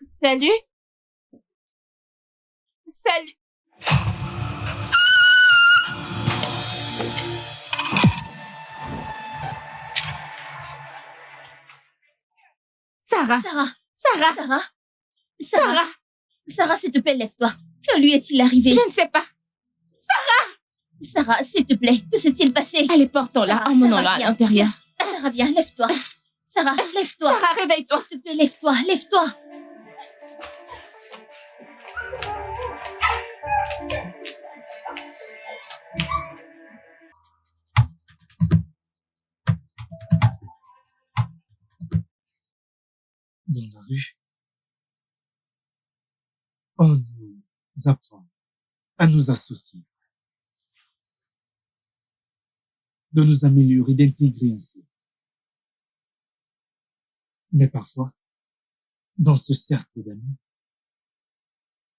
Salut. Salut. Sarah. Sarah. Sarah. Sarah. Sarah. Sarah, s'il te plaît, lève-toi. Que lui est-il arrivé? Je ne sais pas. Sarah, s'il te plaît, que s'est-il passé? Allez, portons-la, Sarah, emmenons-la Sarah, à viens. l'intérieur. Sarah, viens, lève-toi. Sarah, lève-toi. Sarah, réveille-toi. S'il te plaît, lève-toi, lève-toi. Dans la rue, on nous apprend à nous associer, de nous améliorer, d'intégrer ainsi. Mais parfois, dans ce cercle d'amis,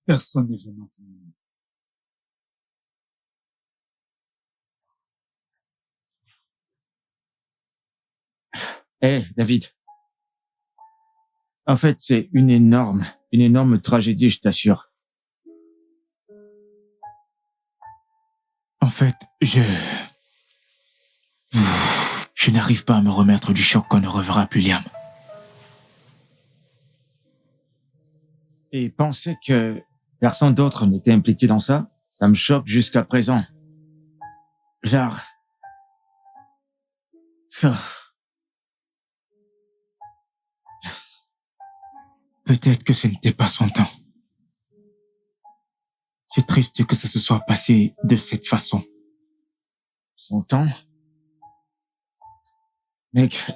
personne n'est vraiment ton ami. David. En fait, c'est une énorme tragédie, je t'assure. En fait, je n'arrive pas à me remettre du choc qu'on ne reverra plus Liam. Et penser que personne d'autre n'était impliqué dans ça, ça me choque jusqu'à présent. Genre... Peut-être que ce n'était pas son temps. C'est triste que ça se soit passé de cette façon. Son temps? Mec,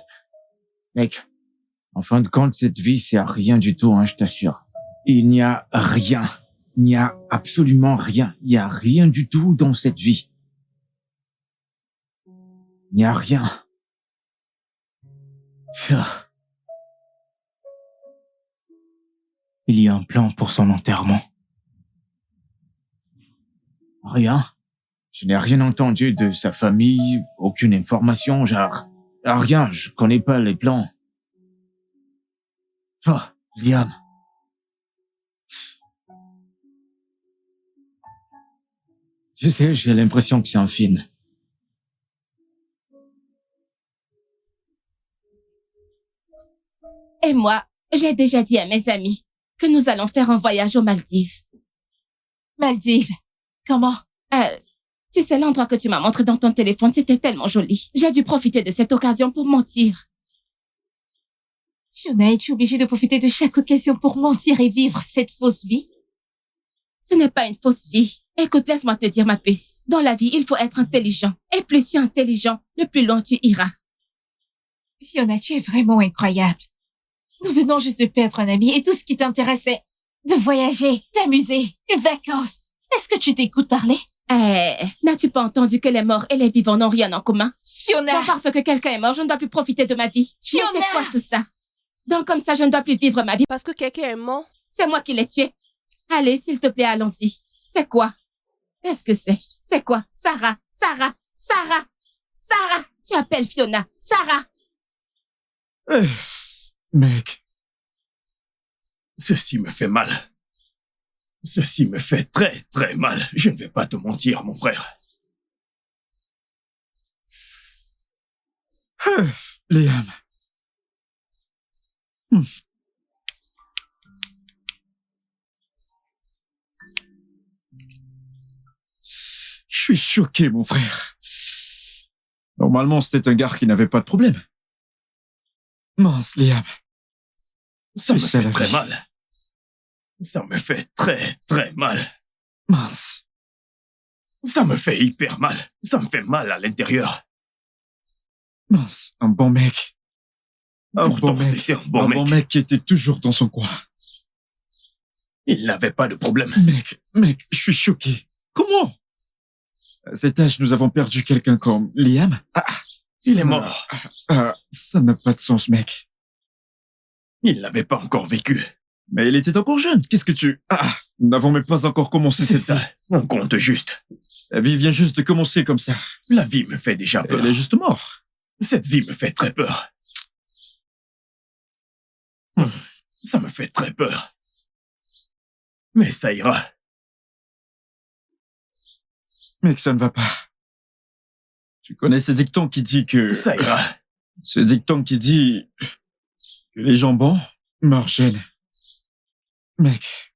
en fin de compte, cette vie, c'est à rien du tout, je t'assure. Il n'y a rien. Il n'y a absolument rien. Il n'y a rien du tout dans cette vie. Il n'y a rien. Il y a un plan pour son enterrement. Rien. Je n'ai rien entendu de sa famille, aucune information, genre... Rien, je connais pas les plans. Liam. Je sais, j'ai l'impression que c'est un film. Et moi, j'ai déjà dit à mes amis que nous allons faire un voyage aux Maldives. Maldives? Comment? Tu sais, l'endroit que tu m'as montré dans ton téléphone, c'était tellement joli. J'ai dû profiter de cette occasion pour mentir. Fiona, es-tu obligée de profiter de chaque occasion pour mentir et vivre cette fausse vie? Ce n'est pas une fausse vie. Écoute, laisse-moi te dire, ma puce. Dans la vie, il faut être intelligent. Et plus tu es intelligent, le plus loin tu iras. Fiona, tu es vraiment incroyable. Nous venons juste de perdre un ami et tout ce qui t'intéressait, de voyager, t'amuser, les vacances. Est-ce que tu t'écoutes parler? N'as-tu pas entendu que les morts et les vivants n'ont rien en commun? Fiona! Donc parce que quelqu'un est mort, je ne dois plus profiter de ma vie. Fiona! Mais c'est quoi tout ça? Donc comme ça, je ne dois plus vivre ma vie. Parce que quelqu'un est mort? C'est moi qui l'ai tué. Allez, s'il te plaît, allons-y. C'est quoi? Qu'est-ce que c'est? C'est quoi? Sarah! Tu appelles Fiona. Sarah! Mec, ceci me fait mal. Ceci me fait très, très mal. Je ne vais pas te mentir, mon frère. Liam. Je suis choqué, mon frère. Normalement, c'était un gars qui n'avait pas de problème. Mince, Liam. Ça me C'est fait la très vie. mal. Ça me fait très, très mal. Mince. Ça me fait hyper mal. Ça me fait mal à l'intérieur. Mince. Un bon mec. Un Pourtant, bon mec. c'était un bon Un bon mec. mec qui était toujours dans son coin. Il n'avait pas de problème. Mec, je suis choqué. Comment? À cet âge, nous avons perdu quelqu'un comme Liam. Il est mort. Ça n'a pas de sens, mec. Il n'avait pas encore vécu. Mais il était encore jeune. Qu'est-ce que tu... nous n'avons même pas encore commencé C'est cette ça. On compte juste. La vie vient juste de commencer comme ça. La vie me fait déjà peur. Elle est juste morte. Cette vie me fait très peur. Ça me fait très peur. Mais ça ira. Mec, ça ne va pas. Tu connais ce dicton qui dit que... Ça ira. Ce dicton qui dit que les jambons meurent jeunes. Mec,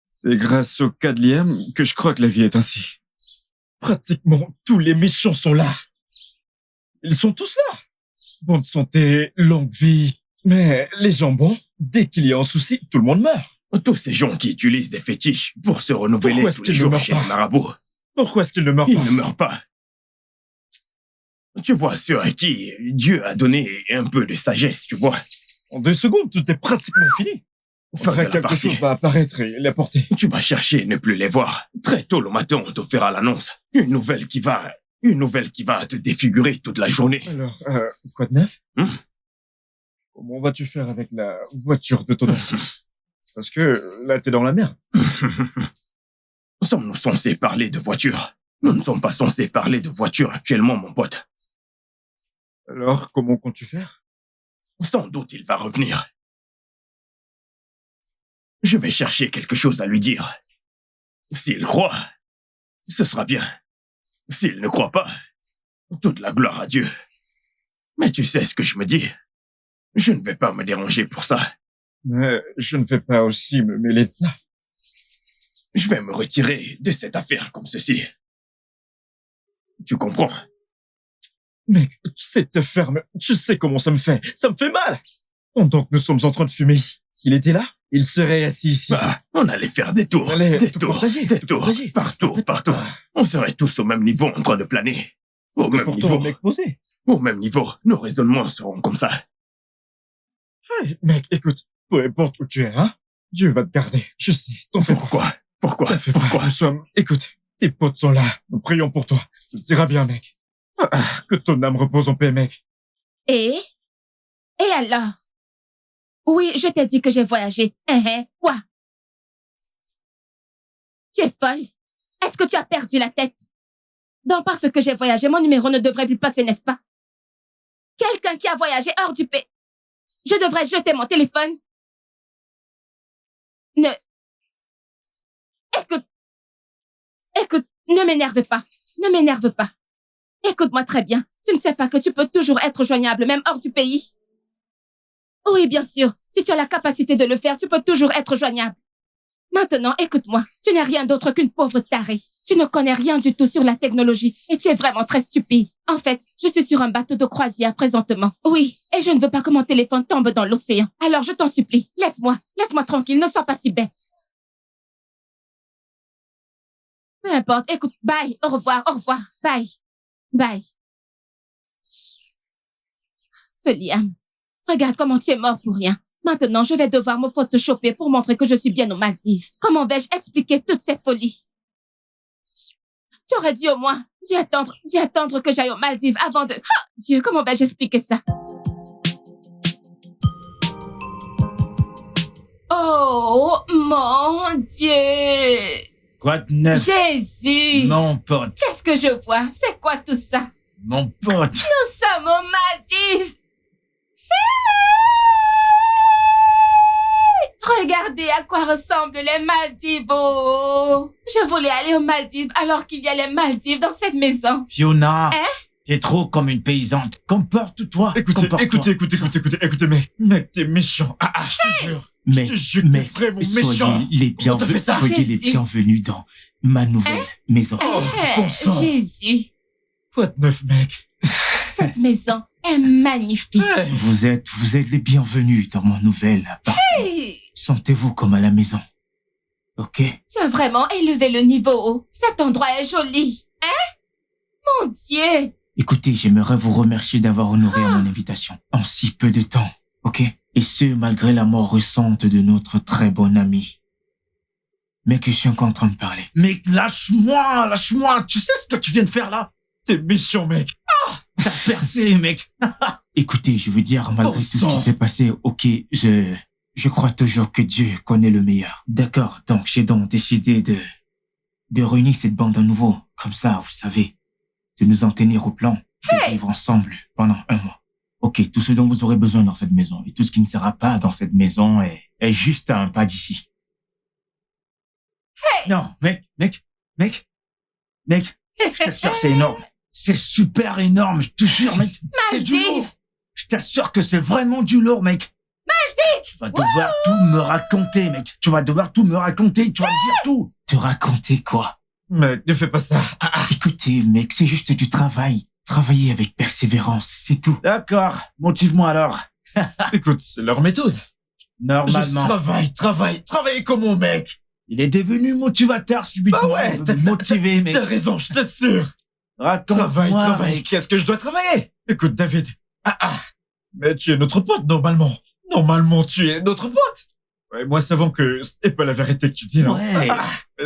c'est grâce au 4e que je crois que la vie est ainsi. Pratiquement tous les méchants sont là. Ils sont tous là. Bonne santé, longue vie. Mais les jambons, dès qu'il y a un souci, tout le monde meurt. Tous ces gens qui utilisent des fétiches pour se renouveler Pourquoi est-ce tous les qu'ils ne jours meurent chez pas les marabouts. Pourquoi est-ce qu'ils ne meurent Ils pas? ne meurent pas. Tu vois, ceux à qui Dieu a donné un peu de sagesse, tu vois. En 2 secondes, tout est pratiquement fini. Fin de la Quelque partie. chose va apparaître et l'apporter. Tu vas chercher ne plus les voir. Très tôt le matin, on te fera l'annonce. Une nouvelle qui va te défigurer toute la journée. Alors, quoi de neuf? Hmm. Comment vas-tu faire avec la voiture de ton oncle? Parce que là, t'es dans la merde. Sommes-nous censés parler de voiture? Nous ne sommes pas censés parler de voiture actuellement, mon pote. Alors, comment comptes-tu faire? Sans doute il va revenir. Je vais chercher quelque chose à lui dire. S'il croit, ce sera bien. S'il ne croit pas, toute la gloire à Dieu. Mais tu sais ce que je me dis. Je ne vais pas me déranger pour ça. Mais je ne vais pas aussi me mêler de ça. Je vais me retirer de cette affaire comme ceci. Tu comprends? Mec, tu sais te ferme. Tu sais comment ça me fait. Ça me fait mal. Pendant que nous sommes en train de fumer ici. S'il était là, il serait assis ici. Bah, on allait faire des tours, On allait des tout tours, partager, des tout tours, partager. partout, partout. On serait tous au même niveau en train de planer. Au C'est même pourtant niveau, un mec posé. au même niveau. Nos raisonnements seront comme ça. Hey, mec, écoute. Peu importe où tu es, hein. Dieu va te garder. Je sais. T'en fais pas. Pourquoi? T'en fais pas. Pourquoi? Nous sommes... Écoute, tes potes sont là. Nous prions pour toi. Tout ira bien, mec. Que ton âme repose en paix, mec. Et alors? Oui, je t'ai dit que j'ai voyagé. Quoi? Tu es folle? Est-ce que tu as perdu la tête? Donc, parce que j'ai voyagé, mon numéro ne devrait plus passer, n'est-ce pas? Quelqu'un qui a voyagé hors du pays. Je devrais jeter mon téléphone? Écoute, ne m'énerve pas. Ne m'énerve pas. Écoute-moi très bien. Tu ne sais pas que tu peux toujours être joignable, même hors du pays? Oui, bien sûr. Si tu as la capacité de le faire, tu peux toujours être joignable. Maintenant, écoute-moi. Tu n'es rien d'autre qu'une pauvre tarée. Tu ne connais rien du tout sur la technologie et tu es vraiment très stupide. En fait, je suis sur un bateau de croisière présentement. Oui, et je ne veux pas que mon téléphone tombe dans l'océan. Alors, je t'en supplie, laisse-moi tranquille, ne sois pas si bête. Peu importe, écoute, bye, au revoir, bye. Ce Liam, regarde comment tu es mort pour rien. Maintenant, je vais devoir me photoshopper pour montrer que je suis bien aux Maldives. Comment vais-je expliquer toutes ces folies? Tu aurais dû au moins dû attendre que j'aille aux Maldives avant de... Oh, Dieu, comment vais-je expliquer ça? Oh, mon Dieu! Quoi de neuf? Jésus! Mon pote, Qu'est-ce que je vois? C'est quoi tout ça? mon pote. Nous sommes aux Maldives! Regardez à quoi ressemblent les Maldives. Oh. Je voulais aller aux Maldives alors qu'il y a les Maldives dans cette maison. Fiona, Hein? t'es trop comme une paysante. Comporte-toi. Écoutez, mec, t'es méchant. Je te jure. Mais, Je te jure que t'es vraiment méchant. soyez les Comment t'as fait ça? bienvenus, Jésus. bienvenus dans ma nouvelle maison. bon sang. Jésus, Quoi de neuf, mec? cette maison est magnifique. Hey. Vous êtes les bienvenus dans mon nouvel appart. Hey, Sentez-vous comme à la maison. Ok? tu as vraiment élevé le niveau. Cet endroit est joli. Mon Dieu. Écoutez, j'aimerais vous remercier d'avoir honoré à mon invitation en si peu de temps. Ok? Et ce, malgré la mort récente de notre très bon ami. Mec, je suis encore en train de parler. Mec, lâche-moi. Tu sais ce que tu viens de faire là? T'es méchant, mec. T'as percé, mec. Écoutez, je veux dire, malgré Bon tout ce sang. qui s'est passé, ok, je crois toujours que Dieu connaît le meilleur. D'accord, donc j'ai donc décidé de réunir cette bande à nouveau. Comme ça, vous savez, de nous en tenir au plan, de vivre ensemble pendant 1 mois. Ok, tout ce dont vous aurez besoin dans cette maison et tout ce qui ne sera pas dans cette maison est juste à un pas d'ici. Non, mec, je t'assure, c'est énorme. C'est super énorme, je te jure, mec. C'est du lourd. Maldive! Je t'assure que c'est vraiment du lourd, mec. Tu vas devoir tout me raconter, mec. Tu vas devoir tout me raconter, tu vas me dire tout. Te raconter quoi? Mec, ne fais pas ça. Écoutez, mec, c'est juste du travail. Travailler avec persévérance, c'est tout. D'accord, motive-moi alors. Écoute, c'est leur méthode. Normalement, Juste travailler comment, mec? il est devenu motivateur subitement. Bah ouais, Il veut me motiver, mec. T'as raison, je t'assure. Raconte-moi, Travaille. mec. Qu'est-ce que je dois travailler? Écoute, David. Mais tu es notre pote, normalement. Normalement, tu es notre pote. Ouais, moi, savons que ce n'est pas la vérité que tu dis, là. Ouais.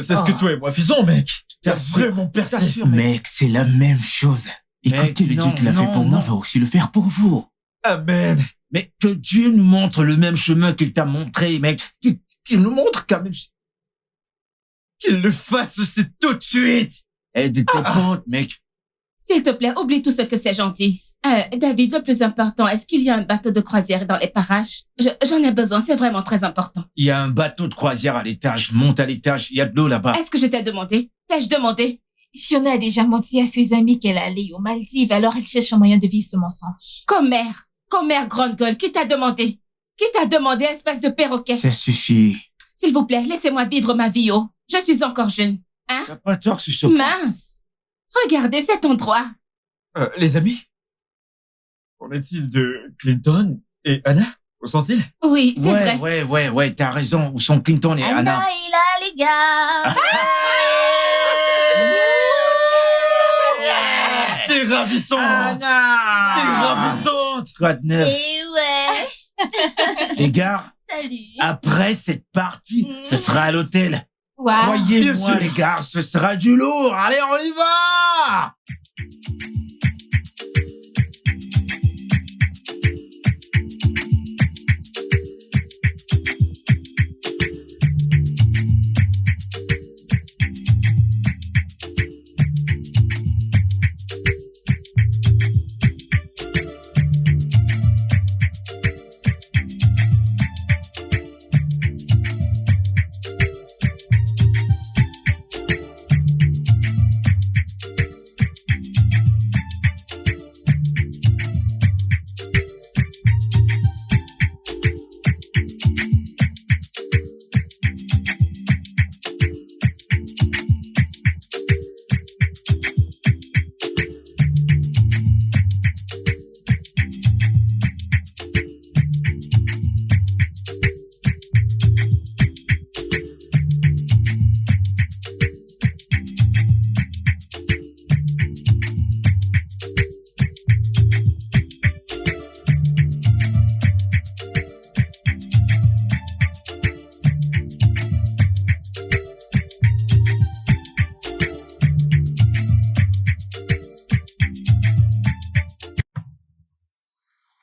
C'est ce que toi et moi faisons, mec. T'as T'assure, vraiment percé. t'assure, mec. Mec, c'est la même chose. Écoutez, le Dieu non, qui l'a fait non, pour moi non. va aussi le faire pour vous. Amen. Mais que Dieu nous montre le même chemin qu'il t'a montré, mec. Qu'il nous montre quand même. Qu'il le fasse aussi tout de suite. Aide tes potes, mec. S'il te plaît, oublie tout ce que ces gens disent. David, le plus important, est-ce qu'il y a un bateau de croisière dans les parages? J'en ai besoin, c'est vraiment très important. Il y a un bateau de croisière à l'étage. Monte à l'étage, il y a de l'eau là-bas. Est-ce que je t'ai demandé? T'ai-je demandé? Fiona a déjà menti à ses amis qu'elle allait aux Maldives, alors elle cherche un moyen de vivre ce mensonge. Commère, grande gueule, qui t'a demandé? Qui t'a demandé, espèce de perroquet? Ça suffit. S'il vous plaît, laissez-moi vivre ma vie, oh. Je suis encore jeune. T'as pas tort sur ce point. Mince. Regardez cet endroit. Les amis? Qu'en est-il de Clinton et Anna? Où sont-ils? Oui, c'est vrai. Ouais, t'as raison. Où sont Clinton et Anna? il a les gars. T'es ravissante! T'es ravissante! Quoi de neuf? Et ouais. Les gars, Salut. après cette partie, ce sera à l'hôtel. Waouh. Bien Croyez-moi, sûr. les gars, ce sera du lourd. Allez, on y va!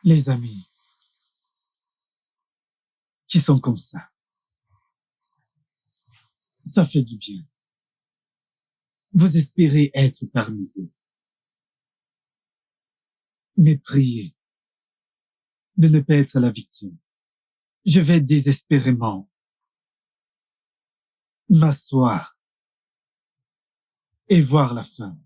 Les amis qui sont comme ça fait du bien. Vous espérez être parmi eux. Mais priez de ne pas être la victime. Je vais désespérément m'asseoir et voir la fin.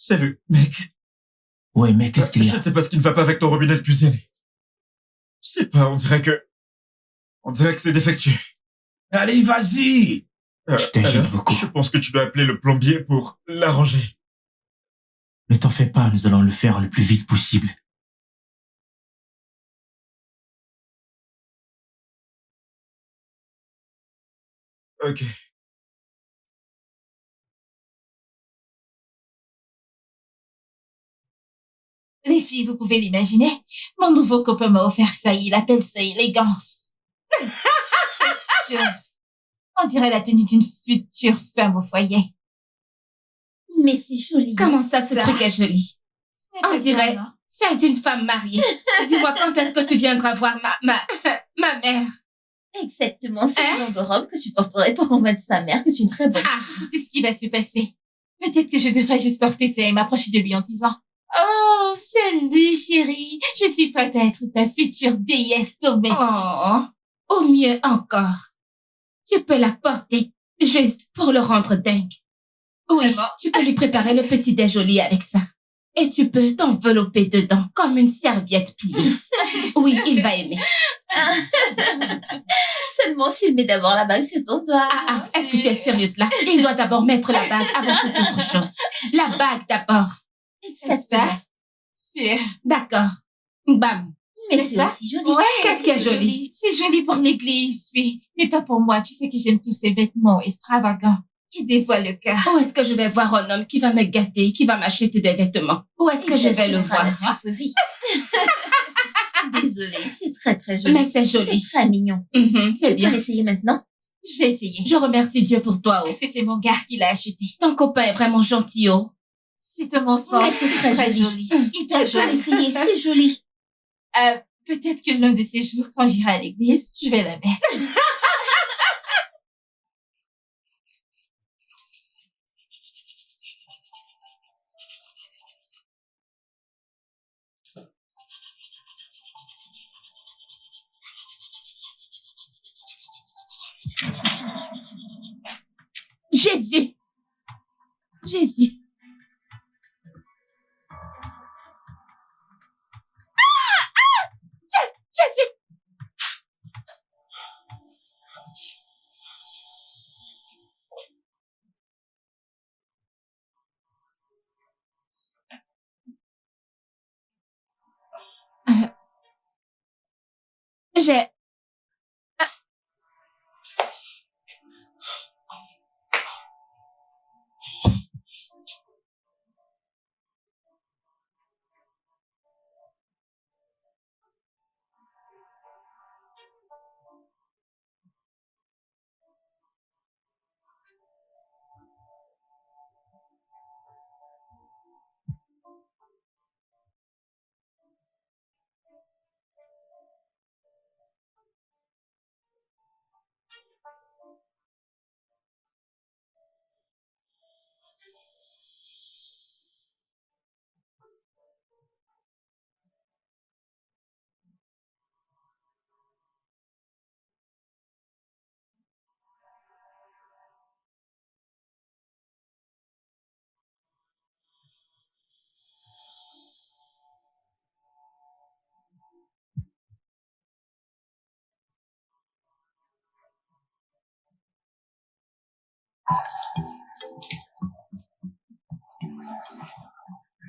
Salut, mec. Ouais, mais qu'est-ce qu'il y Je a? ne sais pas ce qui ne va pas avec ton robinet de cuisine. Je sais pas, on dirait que c'est défectueux. Allez, vas-y. Je t'ajude Alors, beaucoup. je pense que tu dois appeler le plombier pour l'arranger. Ne t'en fais pas, nous allons le faire le plus vite possible. Ok. Les filles, vous pouvez l'imaginer. Mon nouveau copain m'a offert ça, il appelle ça élégance. Cette chose. On dirait la tenue d'une future femme au foyer. Mais c'est joli. Comment ça, ce truc est joli? Ce n'est pas On dirait bien, non? celle d'une femme mariée. Dis-moi, quand est-ce que tu viendras voir ma mère? Exactement, c'est le genre de robe que tu porterais pour convaincre sa mère que tu es une très bonne. Ah, écoutez ce qui va se passer. Peut-être que je devrais juste porter ça et m'approcher de lui en disant « Oh, salut chérie, je suis prête à être ta future déesse domestique. » Oh, au mieux encore. Tu peux la porter, juste pour le rendre dingue. Oui, Vraiment? tu peux lui préparer le petit déj au lit avec ça. Et tu peux t'envelopper dedans comme une serviette pliée. Oui, il va aimer. Seulement s'il met d'abord la bague sur ton doigt. Est-ce que tu es sérieuse là? Il doit d'abord mettre la bague avant toute autre chose. La bague d'abord. Exactement. Sûr. D'accord. Bam. Mais N'est-ce c'est pas? aussi joli. Ouais, Qu'est-ce qui est c'est joli? C'est joli pour l'église, oui. Mais pas pour moi. Tu sais que j'aime tous ces vêtements extravagants qui dévoilent le cœur. Où est-ce que je vais voir un homme qui va me gâter, qui va m'acheter des vêtements? Où est-ce que je vais le voir? La friperie. Désolée, c'est très très joli. Mais c'est joli. C'est très mignon. C'est Tu bien. peux l'essayer maintenant? Je vais essayer. Je remercie Dieu pour toi. Est-ce que c'est mon gars qui l'a acheté? Ton copain est vraiment gentil, oh. C'est un mensonge. Mais c'est très joli. Hyper Tu peux joli. l'essayer, c'est joli. Peut-être que l'un de ces jours, quand j'irai à l'église, je vais la mettre. Jésus. Jésus. Jésus. J'ai...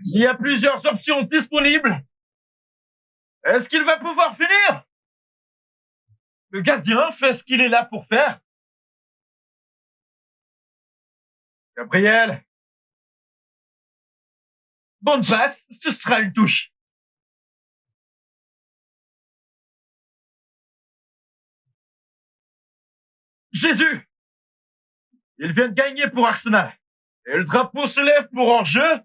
Il y a plusieurs options disponibles. Est-ce qu'il va pouvoir finir? Le gardien fait ce qu'il est là pour faire. Gabriel. Bonne passe, ce sera une touche. Jésus. Il vient de gagner pour Arsenal. Et le drapeau se lève pour hors-jeu.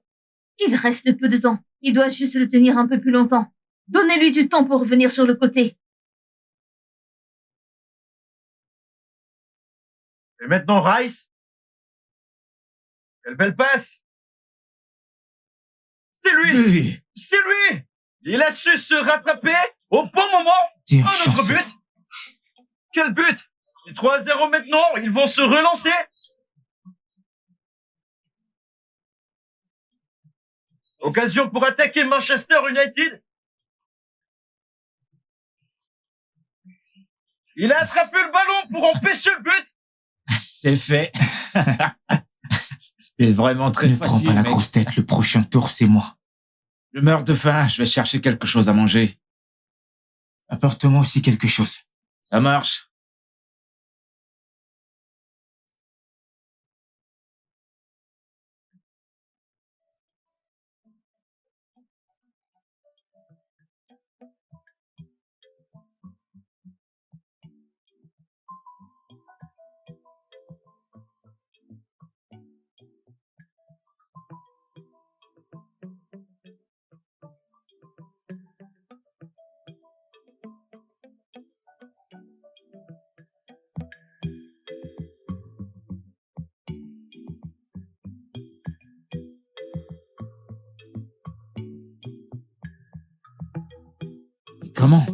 Il reste peu de temps. Il doit juste le tenir un peu plus longtemps. Donnez-lui du temps pour revenir sur le côté. Et maintenant Rice. Quelle belle passe. C'est lui. Oui. C'est lui. Il a su se rattraper au bon moment. T'es un Un autre chanceux. but. Quel but. C'est 3-0 maintenant. Ils vont se relancer. Occasion pour attaquer Manchester United. Il a attrapé le ballon pour empêcher le but. C'est fait. C'était vraiment très Ne facile, prends pas la mec. grosse tête, le prochain tour, c'est moi. Je meurs de faim, je vais chercher quelque chose à manger. Apporte-moi aussi quelque chose. Ça marche. Mais comment?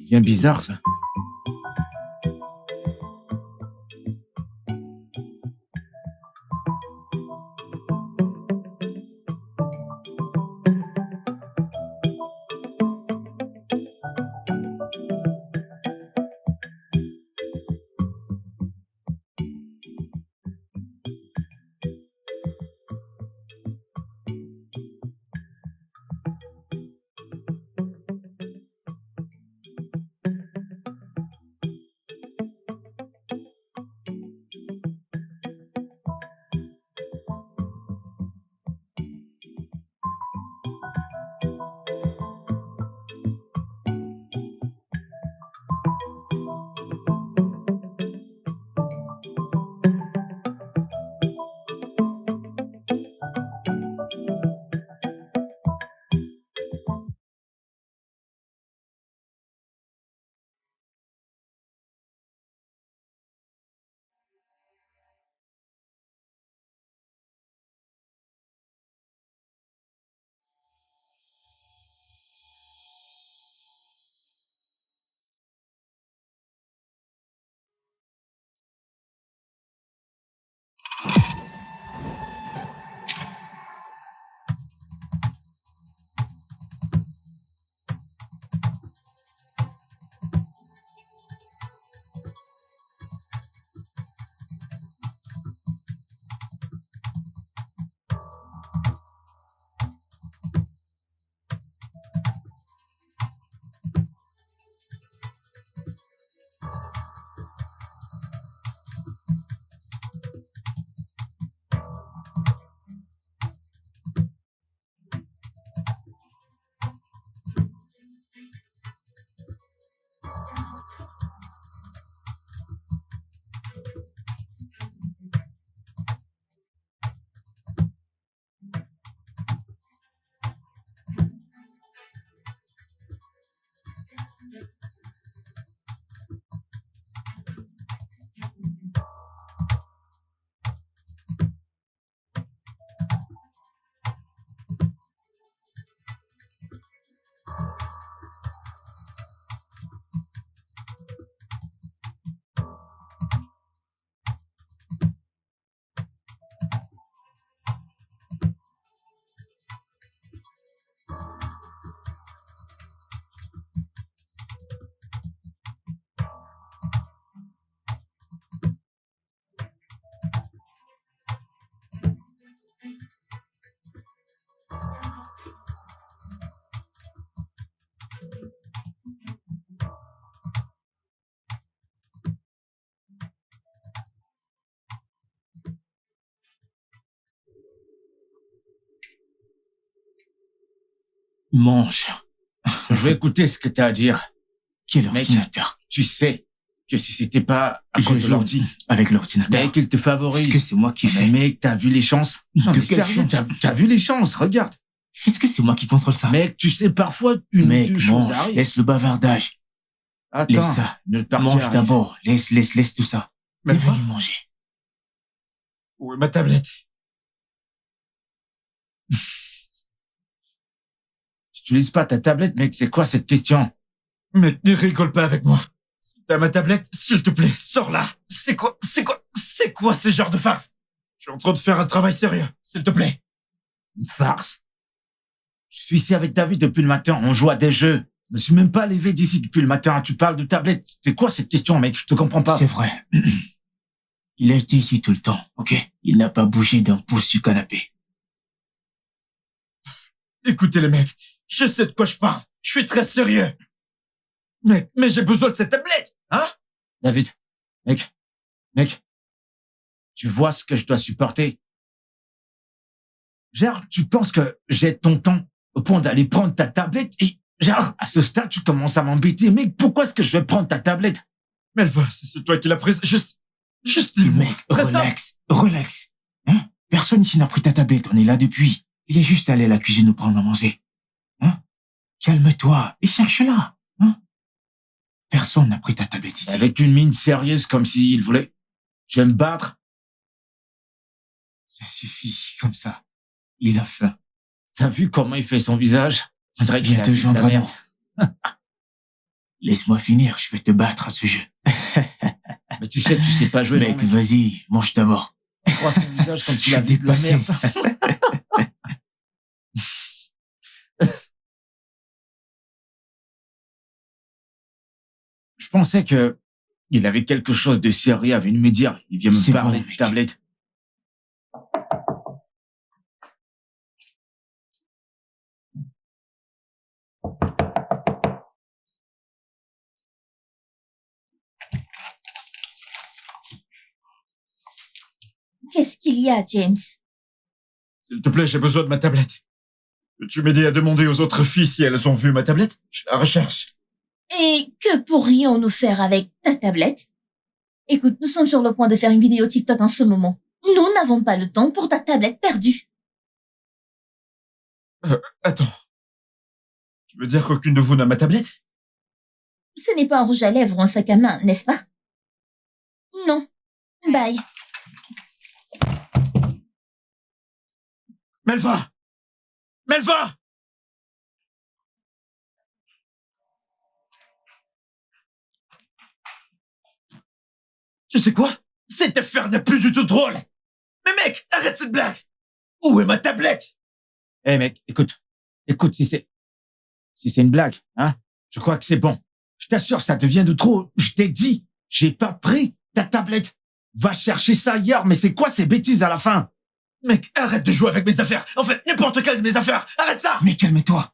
Bien bizarre, ça. Mange. Je vais écouter ce que t'as à dire. Quel Mec, ordinateur? tu sais que si c'était pas à Je cause de joue l'ordi, avec l'ordinateur. mec, il te favorise. Est-ce que c'est moi qui Mais fais? mec, t'as vu les chances? Non, De mais quelle sérieux, chance? t'as vu les chances? Regarde. Est-ce que c'est moi qui contrôle ça? Mec, tu sais, parfois, une Mec, ou deux choses mange, arrivent. laisse le bavardage. Attends, Laisse ça. notre partie Mange arrive. d'abord. Laisse tout ça. T'es Melva, venu manger. où est ma tablette? Tu n'utilises pas ta tablette, mec, c'est quoi cette question? Mec, ne rigole pas avec moi. Si t'as ma tablette, s'il te plaît, sors là. C'est quoi ce genre de farce? Je suis en train de faire un travail sérieux, s'il te plaît. Une farce? Je suis ici avec David depuis le matin, on joue à des jeux. Je me suis même pas levé d'ici depuis le matin, tu parles de tablette. C'est quoi cette question, mec? Je te comprends pas. C'est vrai. Il a été ici tout le temps, ok? Il n'a pas bougé d'un pouce du canapé. Écoutez les mecs, je sais de quoi je parle. Je suis très sérieux. Mais j'ai besoin de cette tablette, hein? David, mec, tu vois ce que je dois supporter? Genre, tu penses que j'ai ton temps au point d'aller prendre ta tablette et, genre, à ce stade, tu commences à m'embêter. Mec, pourquoi est-ce que je vais prendre ta tablette? Melva, c'est toi qui l'as prise. Juste dis-moi. Mec, Très simple. relax. Hein? Personne ici n'a pris ta tablette, on est là depuis. Il est juste allé à la cuisine nous prendre à manger. Hein? Calme-toi et cherche-la. Hein? Personne n'a pris ta tablette ici. Avec une mine sérieuse comme s'il voulait. Je vais me battre. Ça suffit, comme ça. Il a faim. T'as vu comment il fait son visage? On dirait qu'il Viens a te vu de joindre la à nous. merde. Laisse-moi finir, je vais te battre à ce jeu. Mais tu sais pas jouer, Mec, non, mec. vas-y, mange d'abord. Il voit son visage comme s'il Je a vu de la dépassé. merde. Je pensais que il avait quelque chose de sérieux à venir me dire. Il vient me C'est parler bon, de mec. tablette. Qu'est-ce qu'il y a, James? S'il te plaît, j'ai besoin de ma tablette. Peux-tu m'aider à demander aux autres filles si elles ont vu ma tablette? Je la recherche. Et que pourrions-nous faire avec ta tablette? Écoute, nous sommes sur le point de faire une vidéo TikTok en ce moment. Nous n'avons pas le temps pour ta tablette perdue. Attends. Tu veux dire qu'aucune de vous n'a ma tablette? Ce n'est pas un rouge à lèvres ou un sac à main, n'est-ce pas? Non. Bye. Melva! Melva! Tu sais quoi? Cette affaire n'est plus du tout drôle! Mais mec, arrête cette blague! Où est ma tablette? Eh mec, écoute, si c'est une blague, hein, je crois que c'est bon. Je t'assure, ça devient de trop. Je t'ai dit, j'ai pas pris ta tablette. Va chercher ça ailleurs, mais c'est quoi ces bêtises à la fin? Mec, arrête de jouer avec mes affaires! En fait, n'importe quelle de mes affaires! Arrête ça! Mais calme-toi.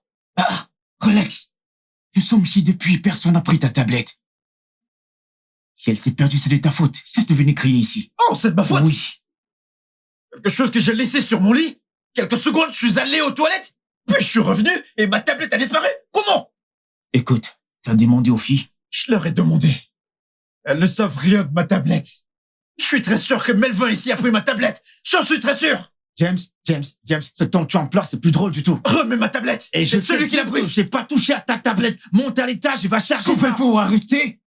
Relax. Nous sommes ici depuis, personne n'a pris ta tablette. Si elle s'est perdue, c'est de ta faute. Cesse de venir crier ici. Oh, c'est de ma faute! Oui. Quelque chose que j'ai laissé sur mon lit? Quelques secondes, je suis allé aux toilettes? Puis je suis revenu et ma tablette a disparu? Comment? Écoute, t'as demandé aux filles? Je leur ai demandé. Elles ne savent rien de ma tablette. Je suis très sûr que Melvin ici a pris ma tablette. J'en suis très sûr. James, ce temps que tu emploies, c'est plus drôle du tout. Remets ma tablette. Et c'est celui qui l'a pris. J'ai pas touché à ta tablette. Monte à l'étage et va chercher ça. Pouvez-vous arrêter?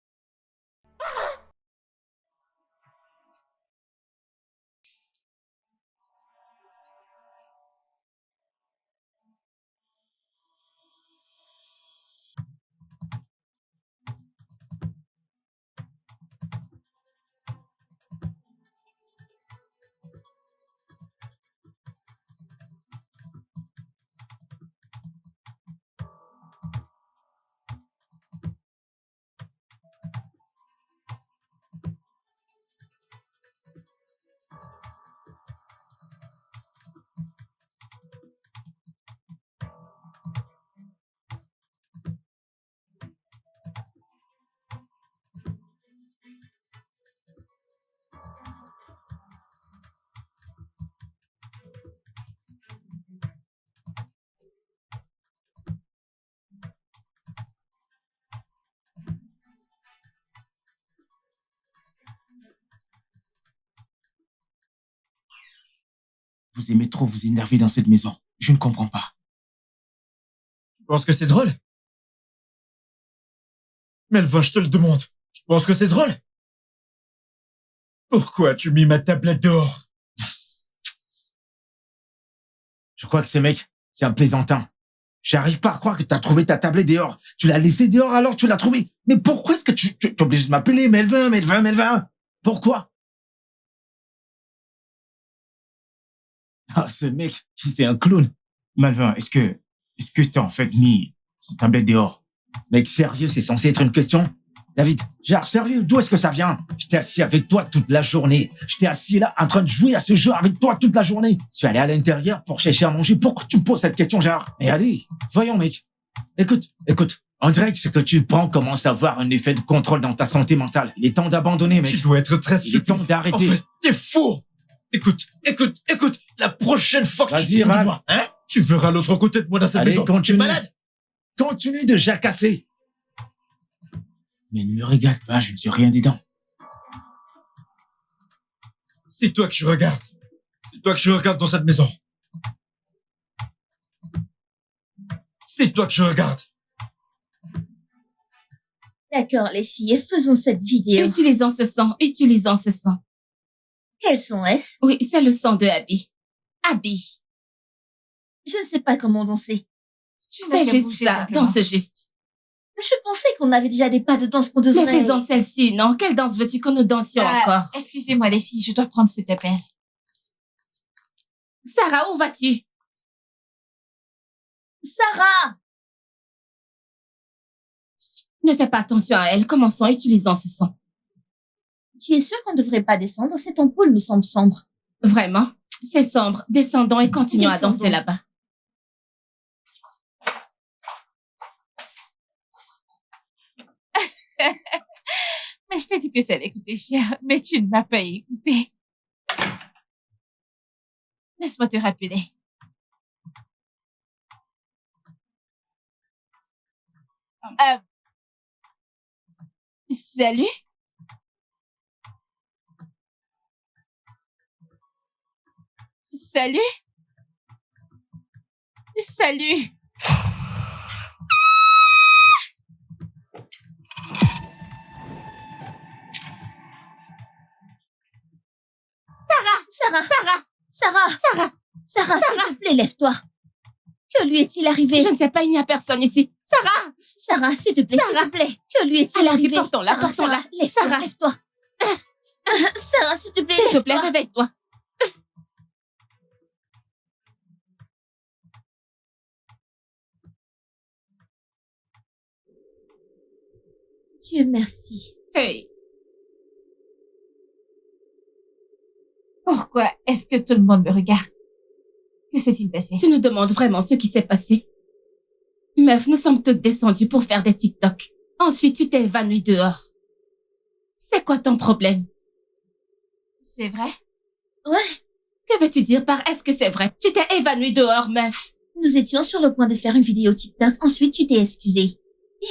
Vous aimez trop vous énerver dans cette maison. Je ne comprends pas. penses que c'est drôle? Melvin, je te le demande. Tu penses que c'est drôle? Pourquoi as-tu mis ma tablette dehors? Je crois que ce mec, c'est un plaisantin. J'arrive pas à croire que t'as trouvé ta tablette dehors. Tu l'as laissée dehors alors tu l'as trouvée. Mais pourquoi est-ce que tu es obligé de m'appeler Melvin? Pourquoi? Ah, ce mec, c'est un clown. Malvin, est-ce que t'as en fait mis cette tablette dehors? Mec, sérieux, c'est censé être une question? David, genre, sérieux, d'où est-ce que ça vient? J'étais assis avec toi toute la journée. J'étais assis là, en train de jouer à ce jeu avec toi toute la journée. Je suis allé à l'intérieur pour chercher à manger. Pourquoi tu me poses cette question, genre? Mais allez, voyons, mec. Écoute. On dirait que ce que tu prends commence à avoir un effet de contrôle dans ta santé mentale. Il est temps d'abandonner, mec. Tu dois être très Il est temps stupide. d'arrêter. En fait, t'es fou. Écoute. La prochaine fois que Vas-y, tu te fous de râle. moi, hein, tu verras l'autre côté de moi dans cette Allez, maison. Tu es continue. malade? Continue de jacasser. Mais ne me regarde pas, je ne suis rien dedans. C'est toi que je regarde. C'est toi que je regarde dans cette maison. C'est toi que je regarde. D'accord, les filles, faisons cette vidéo. Utilisons ce sang. Quels sont est-ce? Oui, c'est le sang de Abby. Abby, Je ne sais pas comment danser. tu n'as fais qu'à juste bouger ça, simplement. danse juste. Je pensais qu'on avait déjà des pas de danse qu'on Mais devrait... faisons celle-ci, non? Quelle danse veux-tu que nous dansions encore? Excusez-moi, les filles, je dois prendre cet appel. Sarah, où vas-tu? Sarah! Ne fais pas attention à elle, commençons, utilisons ce sang. Tu es sûre qu'on ne devrait pas descendre? Cette ampoule me semble sombre. Vraiment? C'est sombre, descendons et continuons à Descendons. danser là-bas. Mais je t'ai dit que ça allait coûter cher, mais tu ne m'as pas écouté. Laisse-moi te rappeler. Salut? Salut? Salut? Sarah, s'il te plaît, lève-toi. Que lui est-il arrivé? Je ne sais pas, il n'y a personne ici. Sarah! Sarah, s'il te plaît, Sarah. s'il te plaît. Que lui est-il Allons-y, arrivé? portons-la, Sarah, portons-la. Lève-toi, Sarah. lève-toi. Sarah, s'il te plaît, S'il te lève-toi. plaît, réveille-toi. Dieu merci. Hey, Pourquoi est-ce que tout le monde me regarde? Que s'est-il passé? tu nous demandes vraiment ce qui s'est passé? Meuf, nous sommes toutes descendues pour faire des TikTok. Ensuite, tu t'es évanouie dehors. C'est quoi ton problème? C'est vrai? Que veux-tu dire par est-ce que c'est vrai? Tu t'es évanouie dehors, meuf. Nous étions sur le point de faire une vidéo TikTok. Ensuite, tu t'es excusée.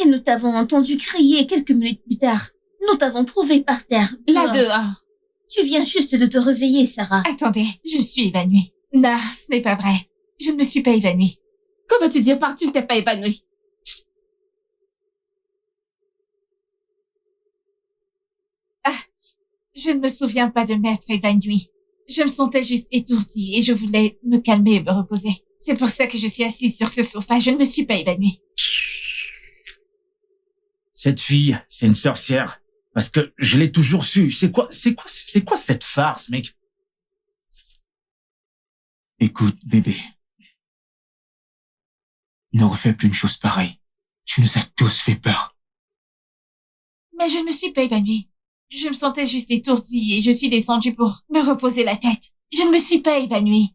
Et nous t'avons entendu crier quelques minutes plus tard. Nous t'avons trouvé par terre. Là dehors. Tu viens juste de te réveiller, Sarah. Attendez, je suis évanouie. Non, ce n'est pas vrai. Je ne me suis pas évanouie. Que veux-tu dire par tu ne t'es pas évanouie? Je ne me souviens pas de m'être évanouie. Je me sentais juste étourdie et je voulais me calmer et me reposer. C'est pour ça que je suis assise sur ce sofa. Je ne me suis pas évanouie. Cette fille, c'est une sorcière. Parce que je l'ai toujours su. C'est quoi cette farce, mec? Écoute, bébé. Ne refais plus une chose pareille. Tu nous as tous fait peur. Mais je ne me suis pas évanouie. Je me sentais juste étourdie et je suis descendue pour me reposer la tête. Je ne me suis pas évanouie.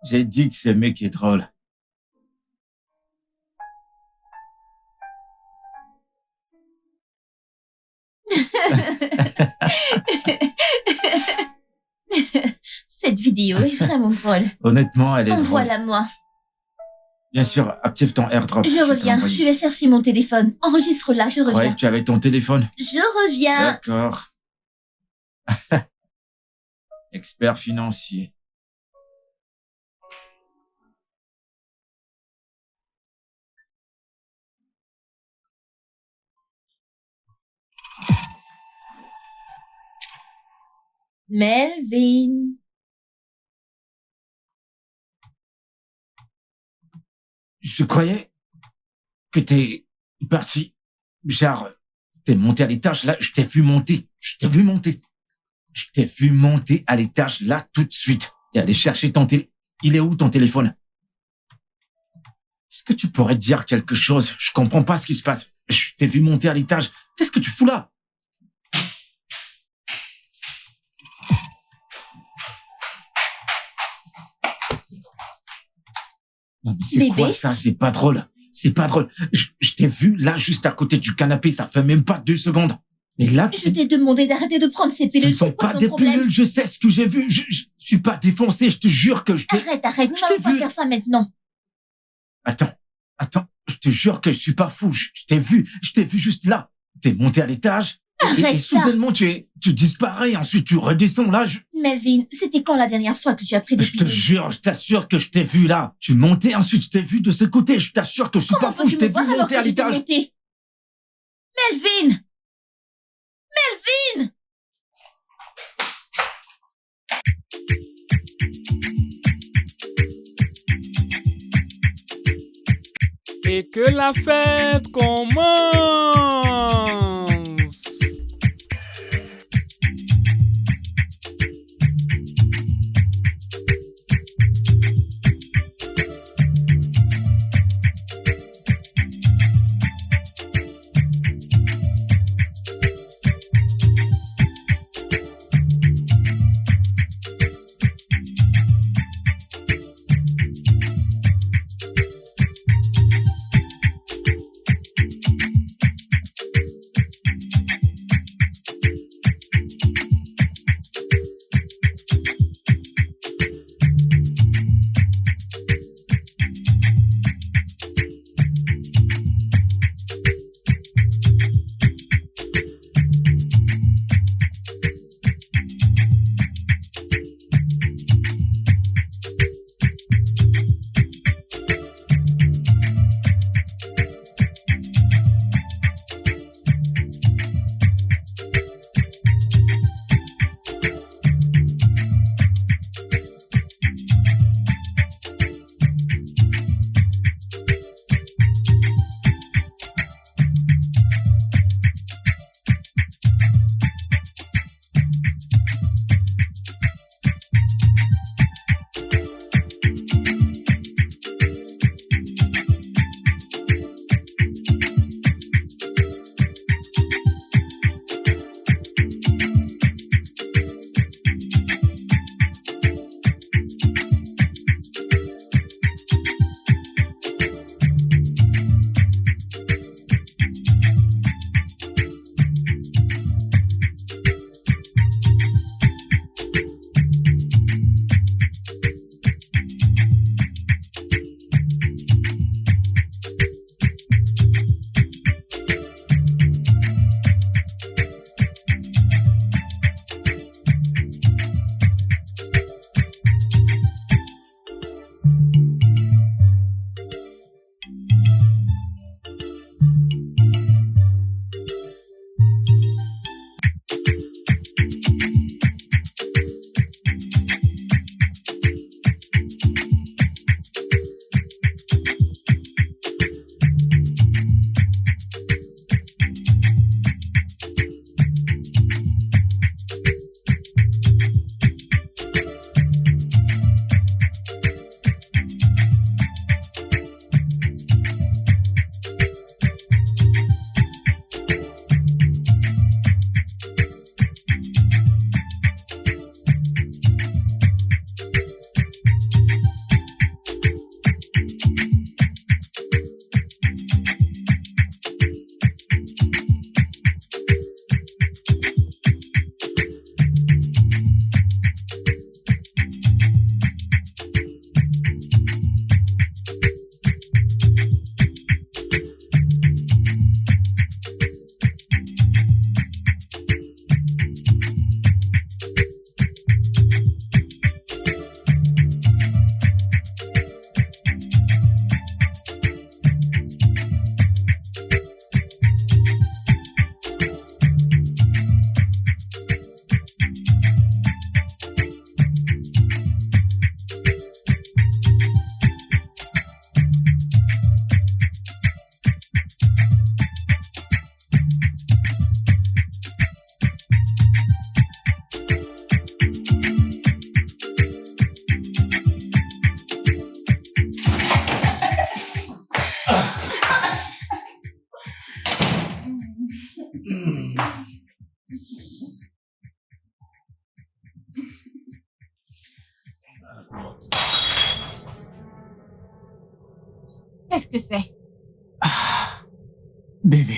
J'ai dit que ce mec est drôle. Cette vidéo est vraiment drôle. Honnêtement, elle est drôle. Envoie-la moi. Bien sûr, active ton airdrop. Je t'ai reviens. envoyé. Je vais chercher mon téléphone. Enregistre-la, je Je croyais reviens. que tu avais ton téléphone. Je reviens. D'accord. Expert financier. Melvin. Je croyais que t'es parti. Genre, t'es monté à l'étage, là, je t'ai vu monter. Je t'ai vu monter. Je t'ai vu monter à l'étage, là, tout de suite. T'es allé chercher ton téléphone. Il est où, ton téléphone? Est-ce que tu pourrais dire quelque chose? Je comprends pas ce qui se passe. Je t'ai vu monter à l'étage. Qu'est-ce que tu fous là? Non, mais c'est Bébé? quoi ça? C'est pas drôle. C'est pas drôle. Je t'ai vu là, juste à côté du canapé, ça fait même pas 2 secondes. Mais là, Je t'ai demandé d'arrêter de prendre ces ce pilules. ne sont C'est quoi pas ton des problème? pilules, je sais ce que j'ai vu. Je suis pas défoncé, je te jure que je t'ai... Arrête. Nous Je t'ai n'allons pas vu. faire ça maintenant. Attends, je te jure que je suis pas fou. Je t'ai vu juste là. T'es monté à l'étage. Et Arrête ça. soudainement, tu disparais. Ensuite, tu redescends là. Melvin, c'était quand la dernière fois que tu as pris des Je te pilules? jure, je t'assure que je t'ai vu là. Tu montais, ensuite je t'ai vu de ce côté. Je t'assure que je suis Comment pas fou. Je peux-tu t'ai me voir vu alors monter que à j'étais l'étage. montée? Melvin! Et que la fête commence. Qu'est-ce que c'est? Bébé,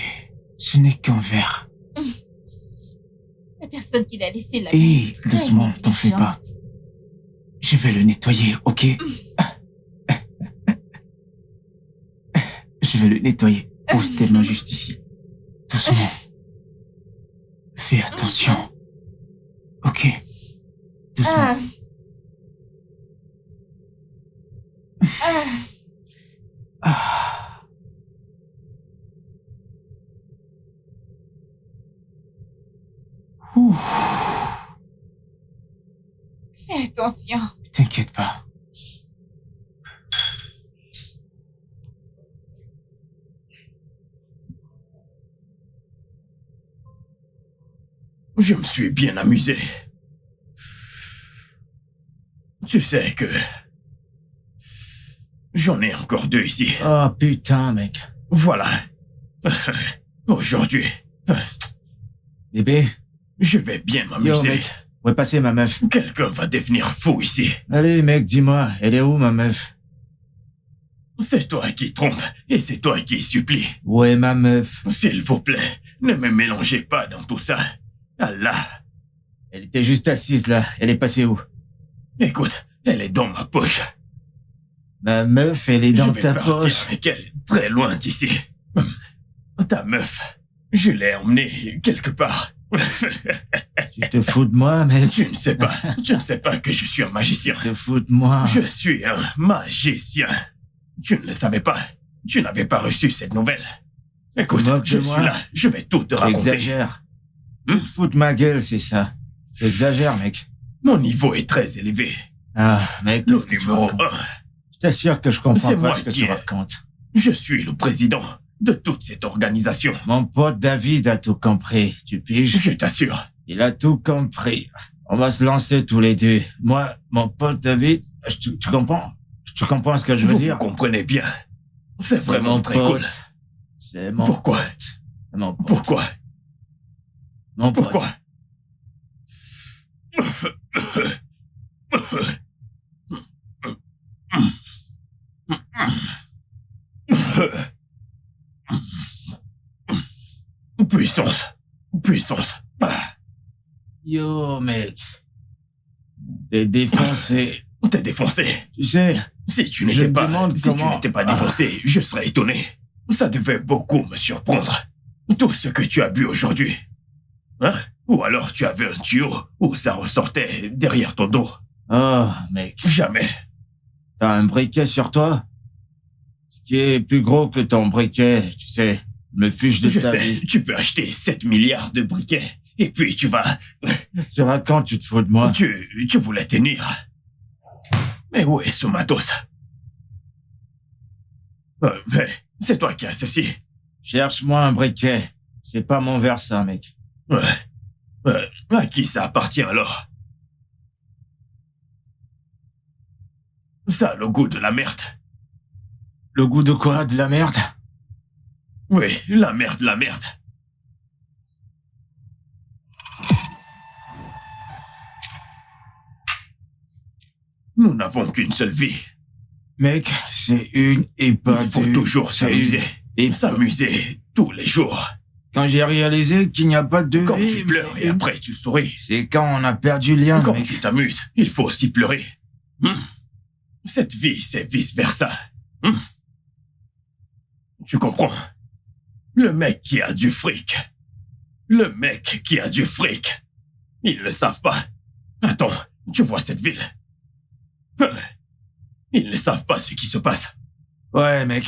ce n'est qu'un verre. La personne qui l'a laissé là. Hé, doucement, t'en fais pas. Je vais le nettoyer, ok? Je vais le nettoyer. Pose tes mains juste ici. Doucement. Fais attention. Ok. Doucement. Ouh. Fais attention. T'inquiète pas. Je me suis bien amusé. Tu sais que... J'en ai encore 2 ici. Oh putain, mec. Voilà. Aujourd'hui... Bébé. Je vais bien Yo, m'amuser. mec. Ouais, passer ma meuf. Quelqu'un va devenir fou ici. Allez, mec, dis-moi, elle est où, ma meuf? C'est toi qui trompe et c'est toi qui supplie. Ouais, ma meuf. S'il vous plaît, ne me mélangez pas dans tout ça. Allah. Elle était juste assise là. Elle est passée où? Écoute, elle est dans ma poche. Ma meuf, elle est dans ta Je vais partir poche. avec elle, très loin d'ici. Ta meuf, je l'ai emmenée quelque part. Tu te fous de moi, mec? Tu ne sais pas que je suis un magicien. Tu te fous de moi? Je suis un magicien. Tu ne le savais pas. Tu n'avais pas reçu cette nouvelle. Écoute, je suis là, je vais tout te raconter. Exagère. Tu te fous de ma gueule, c'est ça. Exagère, mec. Mon niveau est très élevé. Ah, mec, Le qu'est-ce que tu numéro racontes? 1. Je t'assure que je comprends C'est pas moi ce que qui tu ai- racontes. Je suis le président de toute cette organisation. Mon pote David a tout compris, tu piges? Je t'assure. Il a tout compris. On va se lancer tous les deux. Moi, mon pote David, tu comprends? Tu comprends ce que je veux Vous dire? comprenez bien. C'est vraiment mon très pote. cool. C'est mon Pourquoi? Mon pote. Pourquoi? Mon pote. Pourquoi? Puissance. Puissance. Yo, mec. T'es défoncé. T'es défoncé. Tu sais, Si tu Je n'étais me pas, demande si tu comment- n'étais pas défoncé, je serais étonné. Ça devait beaucoup me surprendre. Tout ce que tu as bu aujourd'hui. Hein? Ou alors tu avais un tuyau où ça ressortait derrière ton dos. oh, mec. Jamais. T'as un briquet sur toi? Ce qui est plus gros que ton briquet, tu sais. Me fiche de Je ta sais, vie. tu peux acheter 7 milliards de briquets. Et puis tu vas... Qu'est-ce que tu racontes, tu te fous de moi? Tu voulais tenir. Mais où est ce matos? Mais c'est toi qui as ceci. Cherche-moi un briquet. C'est pas mon verre, ça, mec. À qui ça appartient alors? Ça a le goût de la merde. Le goût de quoi? De la merde? Oui, la merde, la merde. Nous n'avons qu'une seule vie. Mec, c'est une et pas Il faut deux. toujours C'est s'amuser. une- Et s'amuser tous les jours. Quand j'ai réalisé qu'il n'y a pas de Quand vie, tu pleures et mais- après tu souris. C'est quand on a perdu le lien, Quand mec. tu t'amuses, il faut aussi pleurer. Cette vie, c'est vice-versa. Tu comprends? Le mec qui a du fric. Le mec qui a du fric. Ils le savent pas. Attends, tu vois cette ville? Ils ne savent pas ce qui se passe. Ouais, mec.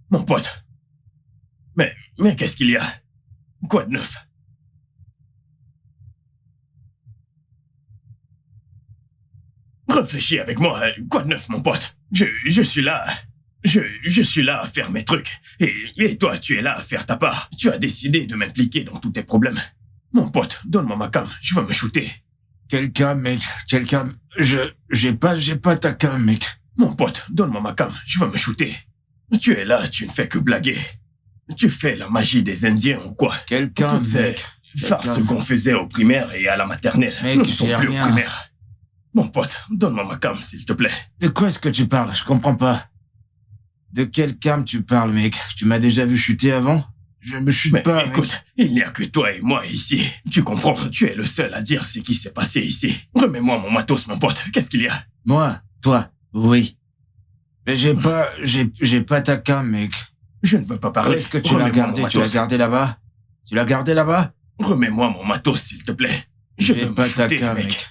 Mon pote. Mais qu'est-ce qu'il y a? Quoi de neuf? Réfléchis avec moi. Quoi de neuf, mon pote? Je suis là. Je suis là à faire mes trucs. Et toi, tu es là à faire ta part. Tu as décidé de m'impliquer dans tous tes problèmes. Mon pote, donne-moi ma cam. Je veux me shooter. Quelqu'un, mec. Quelqu'un. J'ai pas ta cam, mec. Mon pote, donne-moi ma cam. Je veux me shooter. Tu es là, tu ne fais que blaguer. Tu fais la magie des Indiens ou quoi? Quelqu'un, Toutes ces mec. farces Quelqu'un. qu'on faisait au primaire et à la maternelle. Mec, Nous ne sommes j'ai plus rien. au primaire. Mon pote, donne-moi ma cam, s'il te plaît. De quoi est-ce que tu parles? Je comprends pas. De quelle cam tu parles, mec? Tu m'as déjà vu chuter avant? Je me chute Mais pas, écoute, mec. il n'y a que toi et moi ici. Tu comprends? Tu es le seul à dire ce qui s'est passé ici. Remets-moi mon matos, mon pote. Qu'est-ce qu'il y a? Moi? Toi? Oui. Mais j'ai pas ta cam, mec. Je ne veux pas parler. Est-ce que tu l'as gardé? Tu l'as gardé là-bas? Tu l'as gardé là-bas? Remets-moi mon matos, s'il te plaît. Je veux me pas ta shooter, cam, mec.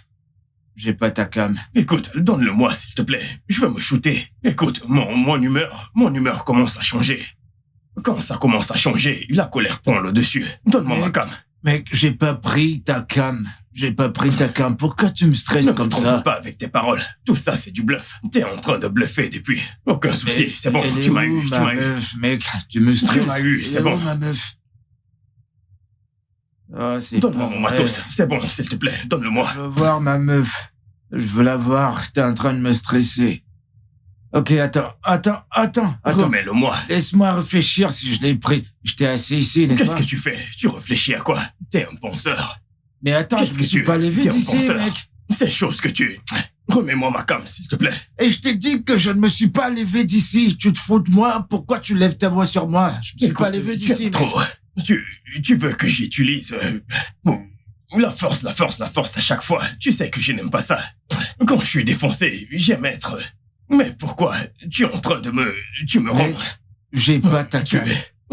J'ai pas ta cam. Écoute, donne-le-moi, s'il te plaît. Je veux me shooter. Écoute, mon humeur commence à changer. Quand ça commence à changer, la colère prend le dessus. Donne-moi ma cam. Mec, j'ai pas pris ta cam. J'ai pas pris ta cam. Pourquoi tu me stresses Ne comme me trompe ça? pas avec tes paroles. Tout ça, c'est du bluff. T'es en train de bluffer depuis. Aucun souci, Mais c'est bon. elle est Tu m'as où, eu, tu ma m'as eu. meuf, mec? Tu me stresses. Tu m'as eu, Elle c'est est bon. où, ma meuf? Oh, c'est Donne-moi pas mon vrai. matos. C'est bon, s'il te plaît. Donne-le-moi. Je veux voir ma meuf. Je veux la voir. T'es en train de me stresser. Ok, attends. Remets-le-moi. Laisse-moi réfléchir si je l'ai pris. Je t'ai assis ici, n'est-ce Qu'est-ce pas? que tu fais? Tu réfléchis à quoi? T'es un penseur. Mais attends, je Qu'est-ce me que suis tu pas levé T'es un d'ici, penseur. mec. C'est chose que tu... Remets-moi ma cam, s'il te plaît. Et je t'ai dit que je ne me suis pas levé d'ici. Tu te fous de moi? Pourquoi tu lèves ta voix sur moi? Je me suis pas levé tu d'ici, aimes mec. trop. Tu veux que j'utilise... la force à chaque fois. Tu sais que je n'aime pas ça. Quand je suis défoncé, j'aime être... Mais pourquoi? Tu es en train de me... Tu me rends... Mec, j'ai pas ta cam.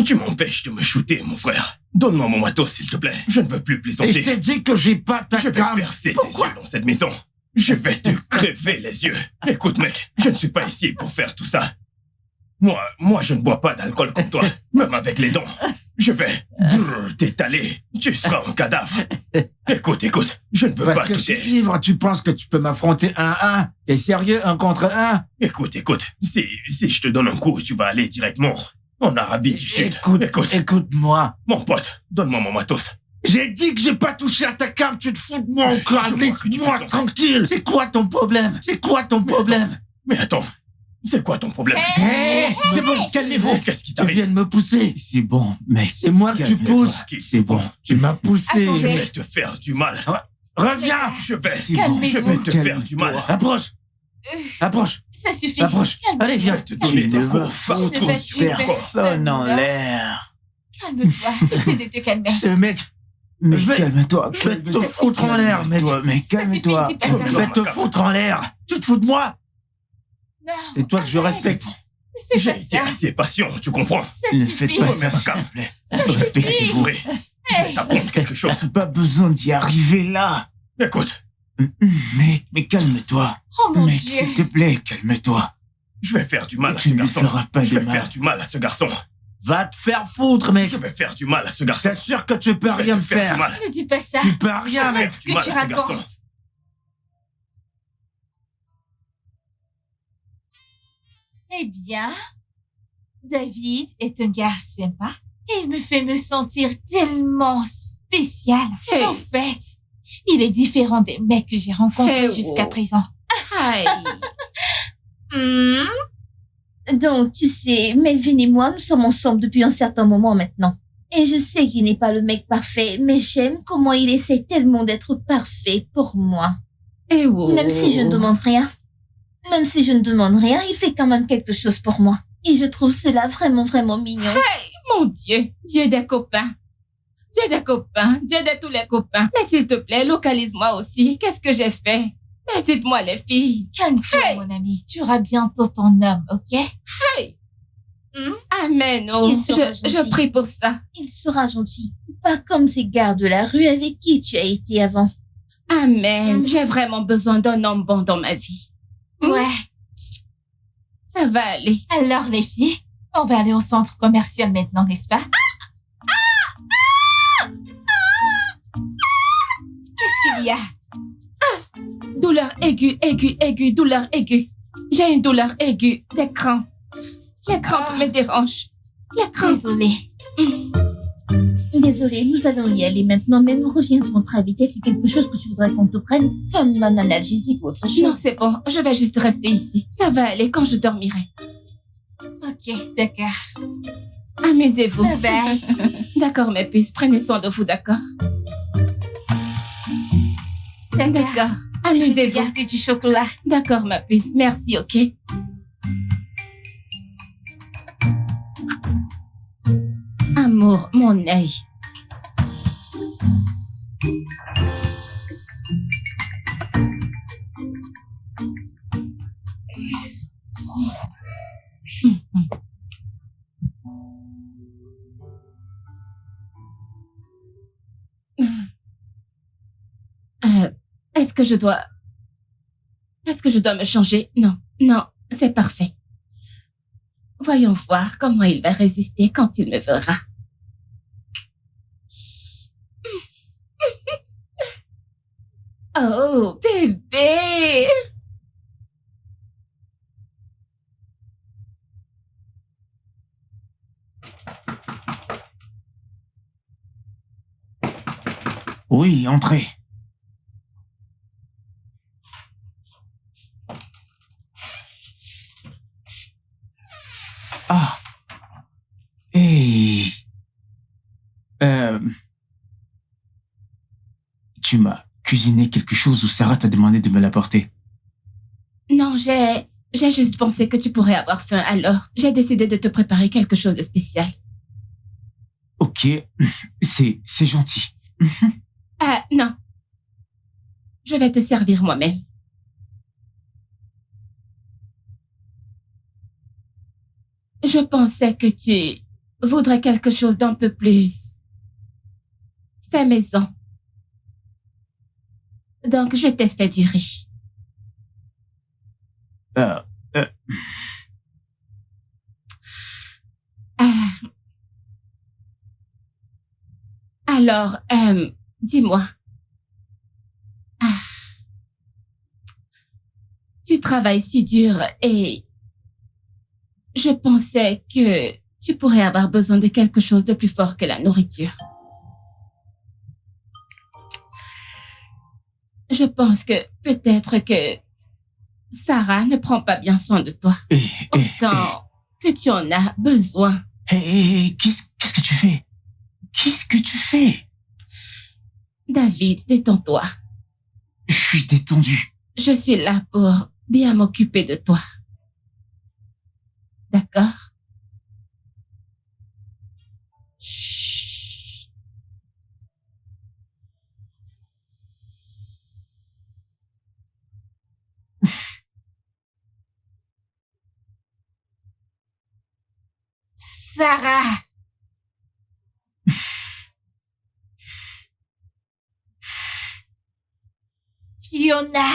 Tu m'empêches de me shooter, mon frère. Donne-moi mon matos, s'il te plaît. Je ne veux plus Et plaisanter. je t'ai dit que j'ai pas ta Je vais cam. percer tes yeux dans cette maison. Je vais te crever les yeux. Écoute, mec, je ne suis pas ici pour faire tout ça. Moi, je ne bois pas d'alcool comme toi, même avec les dents. Je vais t'étaler. Tu seras un cadavre. Écoute, je ne veux Parce pas que je suis toucher. ivre, tu penses que tu peux m'affronter 1-1? T'es sérieux, 1 contre 1? Écoute, si je te donne un coup, tu vas aller directement en Arabie du Sud. Écoute-moi. Mon pote, donne-moi mon matos. J'ai dit que j'ai pas touché à ta cam, tu te fous de moi encore. Je vois que tu Laisse-moi plaisantes. tranquille. C'est quoi ton problème? Mais attends, c'est quoi ton problème? C'est bon, calmez-vous. Qu'est-ce qui Tu t'arrive? viens de me pousser. C'est bon, mec. C'est moi que tu Calme-toi. pousses. C'est bon. Tu m'as poussé. Je vais te faire du mal. Reviens. Je vais Calmez-vous. te faire du mal. Approche. Approche. Ça suffit. Approche. Calme-toi. Allez, viens. Je vais te donner des coups Je ne partout vais sur tuer ton corps. Personne en là. l'air. Calme-toi. Essaie de te calmer. Ce mec, Mais Je vais- calme-toi. je vais te foutre en l'air, mec. Calme-toi, mec. Ça suffit, Calme-toi. dis pas ça. Je vais te foutre en l'air. Tu te fous de moi? Non. C'est toi que je arrête. respecte. Ne fais J'ai pas été ça. assez patient, tu comprends? Ça Ne suffit. faites pas ça, Remets ma s'il cam. vous plaît. Ça suffit. Respectez-vous. Oui, je vais t'apprendre quelque chose. T'as pas besoin d'y arriver là. Écoute, Mec, mais calme-toi. Oh mon Mec, Dieu. s'il te plaît, calme-toi. je vais faire du mal à Tu ce ne garçon. feras pas Je de vais mal. faire du mal à ce garçon. Va te faire foutre, mec. Je vais faire du mal à ce Je garçon. t'assure que tu peux Je vais rien te me faire faire. du mal. Ne dis pas ça. Tu peux rien, mec. Arrête ce du que mal tu à ce garçon. racontes. Eh bien, David est un gars sympa. Et il me fait me sentir tellement spécial. En fait, il est différent des mecs que j'ai rencontrés jusqu'à présent. Aïe. Donc, tu sais, Melvin et moi, nous sommes ensemble depuis un certain moment maintenant. Et je sais qu'il n'est pas le mec parfait, mais j'aime comment il essaie tellement d'être parfait pour moi. Eh oh. Même si je ne demande rien. Même si je ne demande rien, il fait quand même quelque chose pour moi. Et je trouve cela vraiment, vraiment mignon. Mon Dieu, Dieu des copains. Dieu des copains, Dieu de tous les copains. Mais s'il te plaît, localise-moi aussi. Qu'est-ce que j'ai fait? Mais dites-moi les filles. Calme-toi, mon ami. Tu auras bientôt ton homme, ok? Amen, oh. Il sera Je gentil. prie pour ça. Il sera gentil. Pas comme ces gars de la rue avec qui tu as été avant. Amen. J'ai vraiment besoin d'un homme bon dans ma vie. Ouais. Ça va aller. Alors, les filles, on va aller au centre commercial maintenant, n'est-ce pas? Qu'est-ce qu'il y a? Douleur aiguë, douleur aiguë. J'ai une douleur aiguë, des crampes. Les crampes me dérangent. Les crampes. Désolée. Désolée, nous allons y aller maintenant, mais nous reviendrons très vite. Est-ce quelque chose que tu voudrais qu'on te prenne comme un analgésique ou autre chose? Non, c'est bon. Je vais juste rester ici. Ça va aller quand je dormirai. Ok, d'accord. Amusez-vous. Bye bye. D'accord, mes puces. Prenez soin de vous, d'accord? D'accord. Je vais Amusez-vous. garder du chocolat. D'accord, ma puce. Merci, ok? pour mon œil. Est-ce que je dois... Est-ce que je dois me changer? Non, non, c'est parfait. Voyons voir comment il va résister quand il me verra. Oh, bébé! Oui, entrez. Ah. Hey. Tu m'as cuisiné quelque chose ou Sarah t'a demandé de me l'apporter? Non, j'ai juste pensé que tu pourrais avoir faim, alors j'ai décidé de te préparer quelque chose de spécial. Ok, c'est gentil. Ah, non. Je vais te servir moi-même. Je pensais que tu voudrais quelque chose d'un peu plus fait maison. Donc, je t'ai fait du riz. Ah, alors, dis-moi. Ah, tu travailles si dur et je pensais que tu pourrais avoir besoin de quelque chose de plus fort que la nourriture. Je pense que peut-être que Sarah ne prend pas bien soin de toi. Autant que tu en as besoin. Hé, qu'est-ce que tu fais? Qu'est-ce que tu fais? David, détends-toi. Je suis détendu. Je suis là pour bien m'occuper de toi. D'accord? Chut. Sarah! Fiona!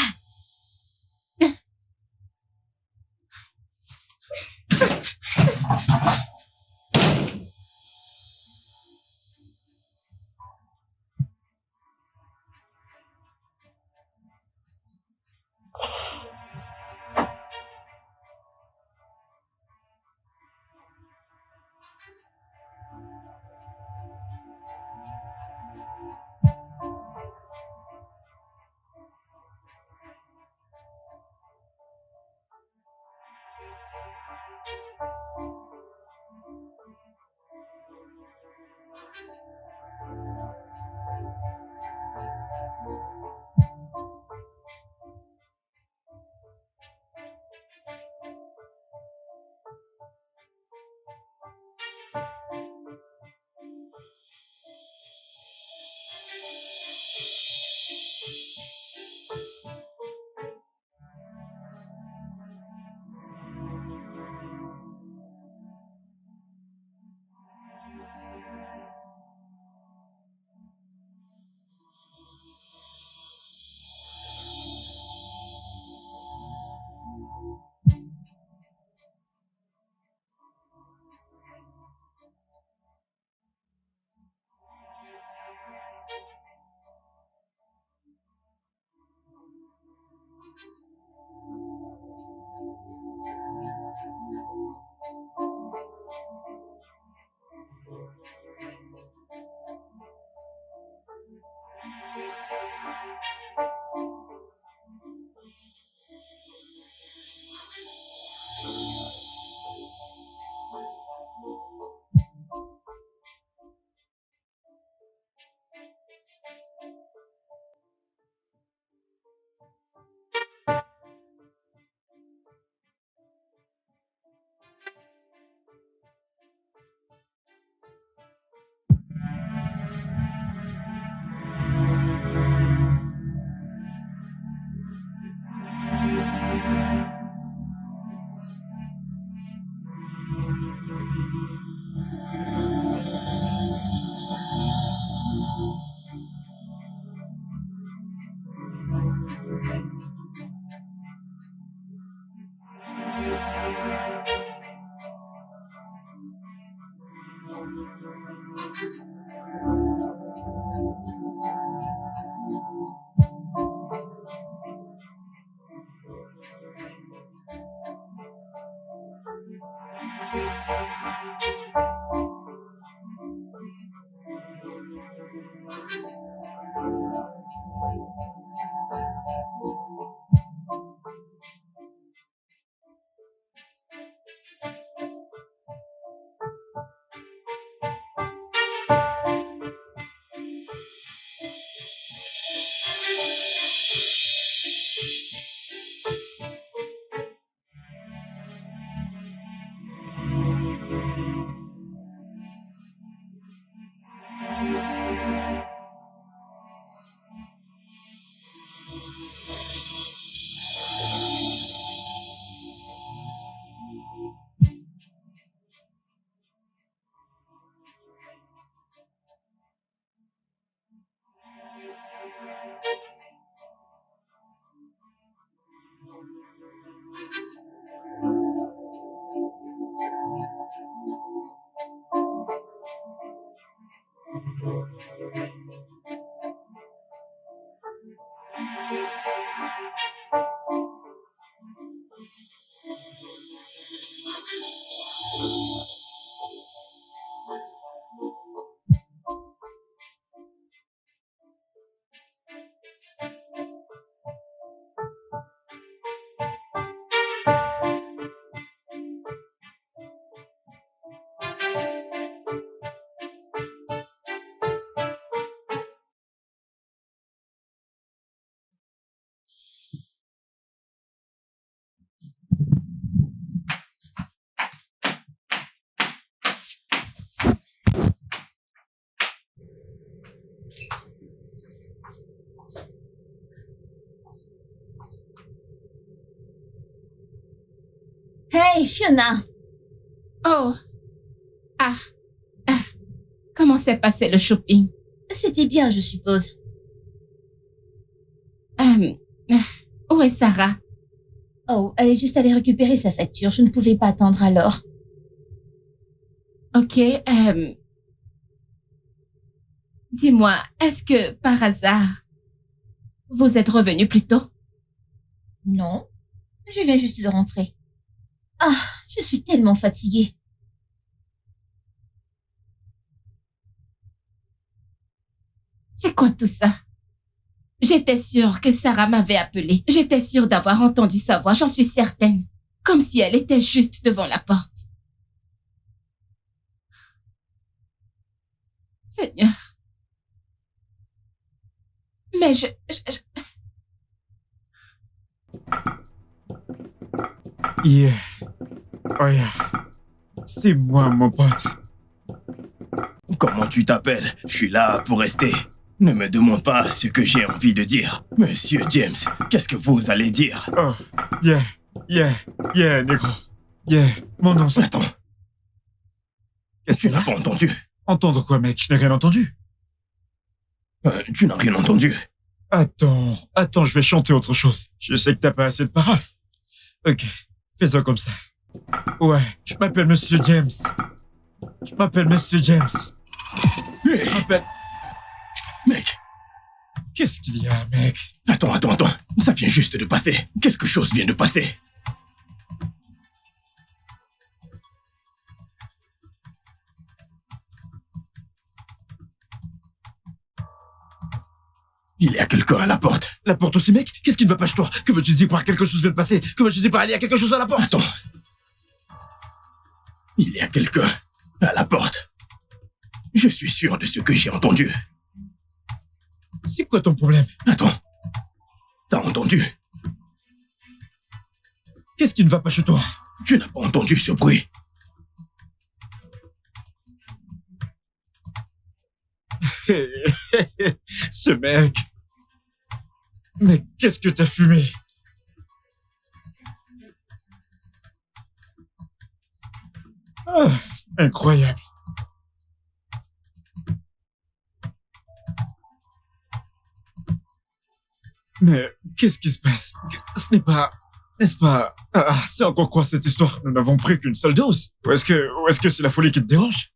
Hey, Fiona. Oh. Ah. Comment s'est passé le shopping? C'était bien, je suppose. Où est Sarah? Oh, elle est juste allée récupérer sa facture. Je ne pouvais pas attendre alors. Ok, dis-moi, est-ce que, par hasard, vous êtes revenu plus tôt? Non, je viens juste de rentrer. Ah, je suis tellement fatiguée. C'est quoi tout ça? J'étais sûre que Sarah m'avait appelé. J'étais sûre d'avoir entendu sa voix, j'en suis certaine. Comme si elle était juste devant la porte. Seigneur. Mais Yeah. Oh yeah. C'est moi, mon pote. Comment tu t'appelles? Je suis là pour rester. Ne me demande pas ce que j'ai envie de dire. Monsieur James, qu'est-ce que vous allez dire? Oh, yeah, négro. Yeah, mon nom c'est... Attends. Qu'est-ce que Tu n'as pas entendu? Entendre quoi, mec? Je n'ai rien entendu. Tu n'as rien entendu? Attends, je vais chanter autre chose. Je sais que t'as pas assez de paroles. Ok, fais-en comme ça. Ouais, je m'appelle Monsieur James. Je m'appelle Hey, mec, Qu'est-ce qu'il y a, mec? attends. Ça vient juste de passer. Quelque chose vient de passer. Il y a quelqu'un à la porte. La porte aussi, mec? Qu'est-ce qui ne va pas chez toi? Que veux-tu dire par quelque chose vient de passer? Que veux-tu dire par il y a quelque chose à la porte? Attends. Il y a quelqu'un à la porte. Je suis sûr de ce que j'ai entendu. C'est quoi ton problème? Attends. T'as entendu? Qu'est-ce qui ne va pas chez toi? Tu n'as pas entendu ce bruit? Ce mec. Mais qu'est-ce que t'as fumé? Ah, Incroyable. Mais qu'est-ce qui se passe? Ce n'est pas... N'est-ce pas... c'est encore quoi cette histoire? Nous n'avons pris qu'une seule dose. Ou est-ce que c'est la folie qui te dérange?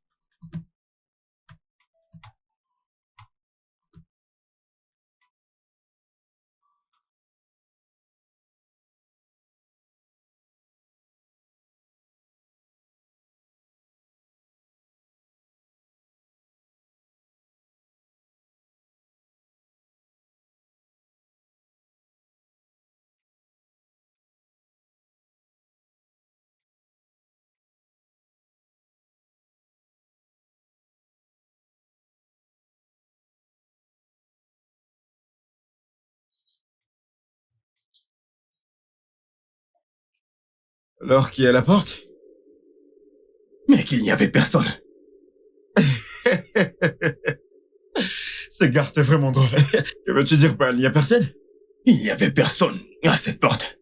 Alors, qui est à la porte? Mais qu'il n'y avait personne. Ce gars, t'es vraiment drôle. Que veux-tu dire par il n'y a personne? Il n'y avait personne à cette porte.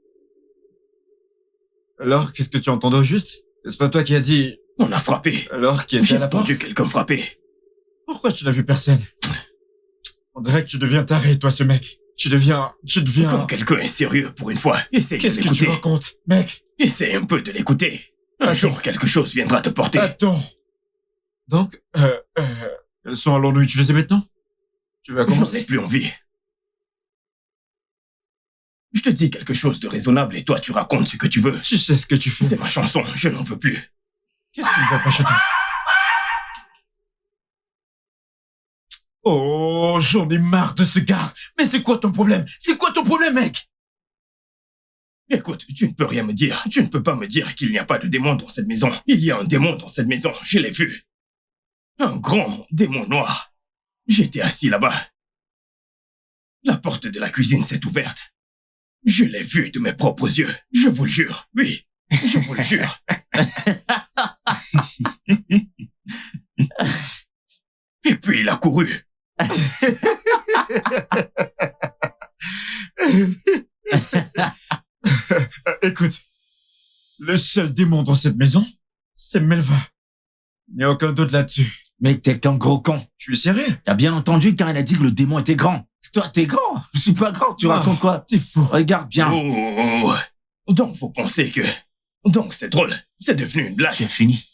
Alors, qu'est-ce que tu entendais au juste? Est-ce pas toi qui as dit... On a frappé. Alors, qui était J'ai à la porte? entendu quelqu'un frapper. Pourquoi tu n'as vu personne? On dirait que tu deviens taré, toi, ce mec. Tu deviens... Quand quelqu'un est sérieux pour une fois, essaie de Qu'est-ce que tu l'écouter. racontes, mec? Essaie un peu de l'écouter. Un Attends. jour, quelque chose viendra te porter. Attends. Donc, quels son allons-nous utiliser maintenant? Tu vas Je n'en ai commencer? plus envie. Je te dis quelque chose de raisonnable et toi, tu racontes ce que tu veux. Tu sais ce que tu fais. C'est ma chanson, je n'en veux plus. Qu'est-ce qui ne va pas chez toi? Oh, j'en ai marre de ce gars. Mais c'est quoi ton problème? C'est quoi ton problème, mec? Écoute, tu ne peux rien me dire. Tu ne peux pas me dire qu'il n'y a pas de démon dans cette maison. Il y a un démon dans cette maison, je l'ai vu. Un grand démon noir. J'étais assis là-bas. La porte de la cuisine s'est ouverte. Je l'ai vu de mes propres yeux. Je vous le jure. Oui, je vous le jure. Et puis il a couru. Écoute, le seul démon dans cette maison, c'est Melva. Il n'y a aucun doute là-dessus. Mec, t'es qu'un gros con. Je suis sérieux. T'as bien entendu quand elle a dit que le démon était grand. Toi, t'es grand. Je suis pas grand. Tu racontes quoi? T'es fou. Regarde bien. Oh. Donc vous pensez que... Donc c'est drôle. C'est devenu une blague. Tu as fini.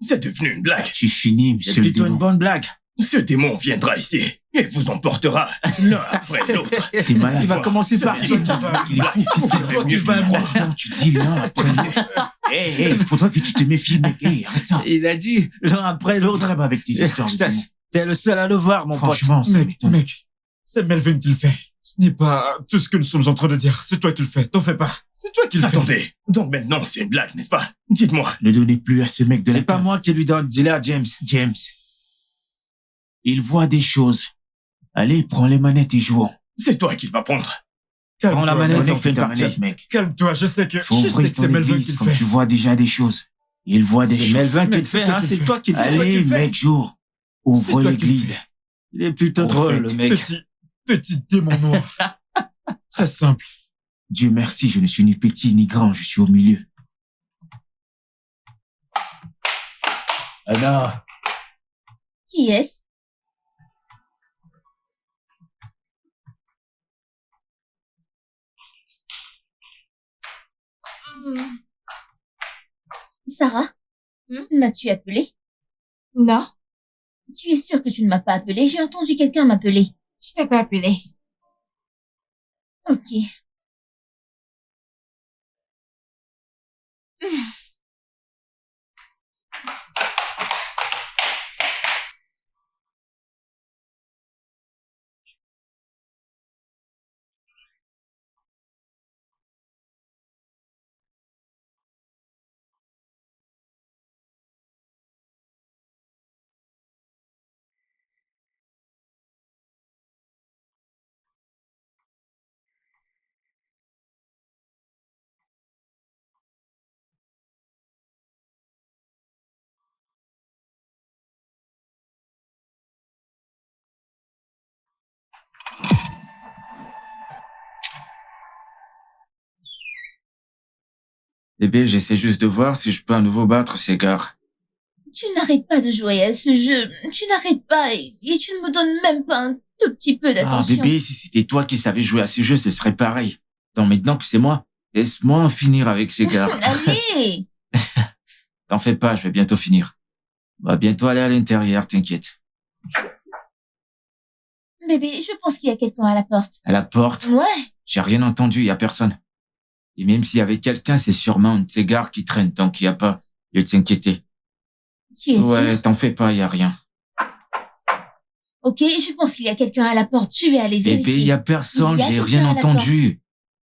C'est devenu une blague. Tu finis, C'est monsieur le plutôt démon. une bonne blague. Ce démon viendra ici et vous emportera l'un après l'autre. T'es malade. Il va commencer par Ceci toi. est Il est fou. C'est toi qui mieux vas que me croire. Non, tu dis l'un après l'autre. Hé, faudra que tu te méfies, mec. Hé, arrête ça. Il a dit l'un après l'autre. Faudrait pas avec tes histoires de Putain, démons. T'es le seul à le voir, mon pote. Franchement, ça Mec, m'étonne. mec, c'est Melvin qui le fait. Ce n'est pas tout ce que nous sommes en train de dire. C'est toi qui le fais. T'en fais pas. C'est toi qui le fais. Attendez, donc maintenant c'est une blague, n'est-ce pas? Dites-moi. Ne donnez plus à ce mec de la C'est pas peur. moi qui lui donne. Dis-le à James. James. Il voit des choses. Allez, prends les manettes et jouons. C'est toi qui vas prendre. Prends la Calme-toi, manette, mec. on fait une ta partie. manette, mec. Calme-toi. Je sais que Faut c'est ouvrir ton Melvin qui église le comme fait. tu vois déjà des choses. Il voit des C'est choses. Melvin qui Mec, le fait, c'est toi hein. qui C'est le toi qui le fais. Allez, mec, joue. C'est Ouvre toi qui le l'église. fais. Il est plutôt Au drôle, fait, le mec. Petit démon noir. Très simple. Dieu merci, je ne suis ni petit ni grand, je suis au milieu. Anna. Qui est-ce? Sarah, m'as-tu appelé? Non, Tu es sûre que tu ne m'as pas appelé? J'ai entendu quelqu'un m'appeler. je t'ai pas appelé. Ok. Bébé, j'essaie juste de voir si je peux à nouveau battre ces gars. Tu n'arrêtes pas de jouer à ce jeu. Tu n'arrêtes pas et tu ne me donnes même pas un tout petit peu Ah, d'attention. bébé, si c'était toi qui savais jouer à ces jeux, ce serait pareil. Non, maintenant que c'est moi, laisse-moi en finir avec ces gars. Allez! T'en fais pas, je vais bientôt finir. On va bientôt aller à l'intérieur, t'inquiète. Bébé, je pense qu'il y a quelqu'un à la porte. À la porte, Ouais. j'ai rien entendu, y a personne. Et même s'il y avait quelqu'un, c'est sûrement un de ces gars qui traîne tant qu'il y a pas lieu de s'inquiéter. Tu es Ouais, sûr? t'en fais pas, y a rien. Ok, je pense qu'il y a quelqu'un à la porte. Je vais aller vérifier. Bébé, y a personne, Il y a j'ai quelqu'un rien à la entendu.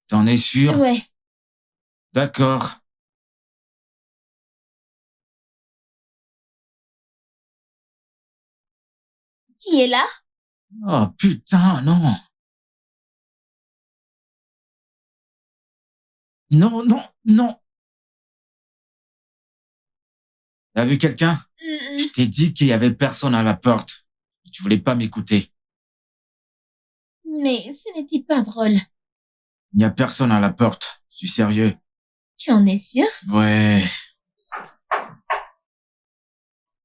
T'en es sûr? Ouais. D'accord. Qui est là? Oh putain, non. Non, non, non. T'as vu quelqu'un? Je t'ai dit qu'il y avait personne à la porte. Tu voulais pas m'écouter. Mais ce n'était pas drôle. Il n'y a personne à la porte. Je suis sérieux. Tu en es sûr? Ouais.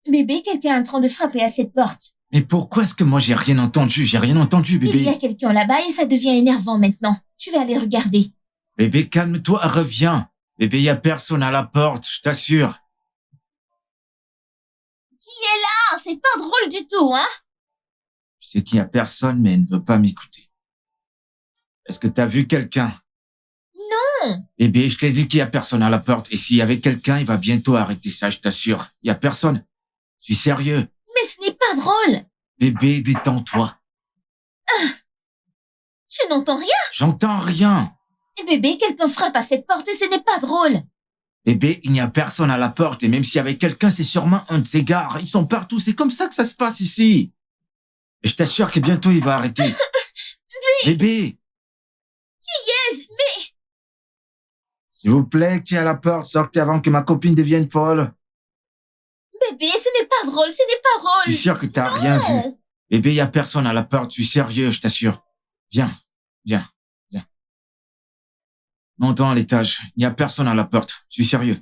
Bébé, quelqu'un est en train de frapper à cette porte. Mais pourquoi est-ce que moi j'ai rien entendu? J'ai rien entendu, Il y a bébé. quelqu'un là-bas et ça devient énervant maintenant. Je vais aller regarder. Bébé, calme-toi, reviens. Bébé, il y a personne à la porte, je t'assure. Qui est là? C'est pas drôle du tout, hein? Je sais qu'il y a personne, mais elle ne veut pas m'écouter. Est-ce que t'as vu quelqu'un? Non! Bébé, je t'ai dit qu'il y a personne à la porte. Et s'il y avait quelqu'un, il va bientôt arrêter ça, je t'assure. Il y a personne. Je suis sérieux. Mais ce n'est pas drôle. Bébé, détends-toi. Tu n'entends rien? J'entends rien. Bébé, quelqu'un frappe à cette porte et ce n'est pas drôle. Bébé, il n'y a personne à la porte. Et même s'il y avait quelqu'un, c'est sûrement un de ces gars. Ils sont partout. C'est comme ça que ça se passe ici. Et je t'assure que bientôt, il va arrêter. Bébé, Yes, mais s'il vous plaît, qui est à la porte? Sortez avant que ma copine devienne folle. bébé, ce n'est pas drôle, ce n'est pas Je suis drôle. sûr que t'as rien vu. Non. Bébé, il y a personne à la porte. Je suis sérieux, je t'assure. Viens, viens, viens. Montons à l'étage. Il n'y a personne à la porte. Je suis sérieux.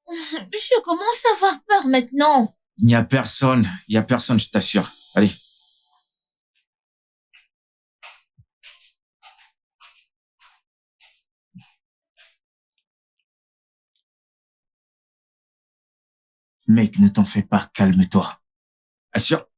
Je commence à avoir peur maintenant. Il n'y a personne. Il n'y a personne, je t'assure. Allez. Mec, ne t'en fais pas, calme-toi.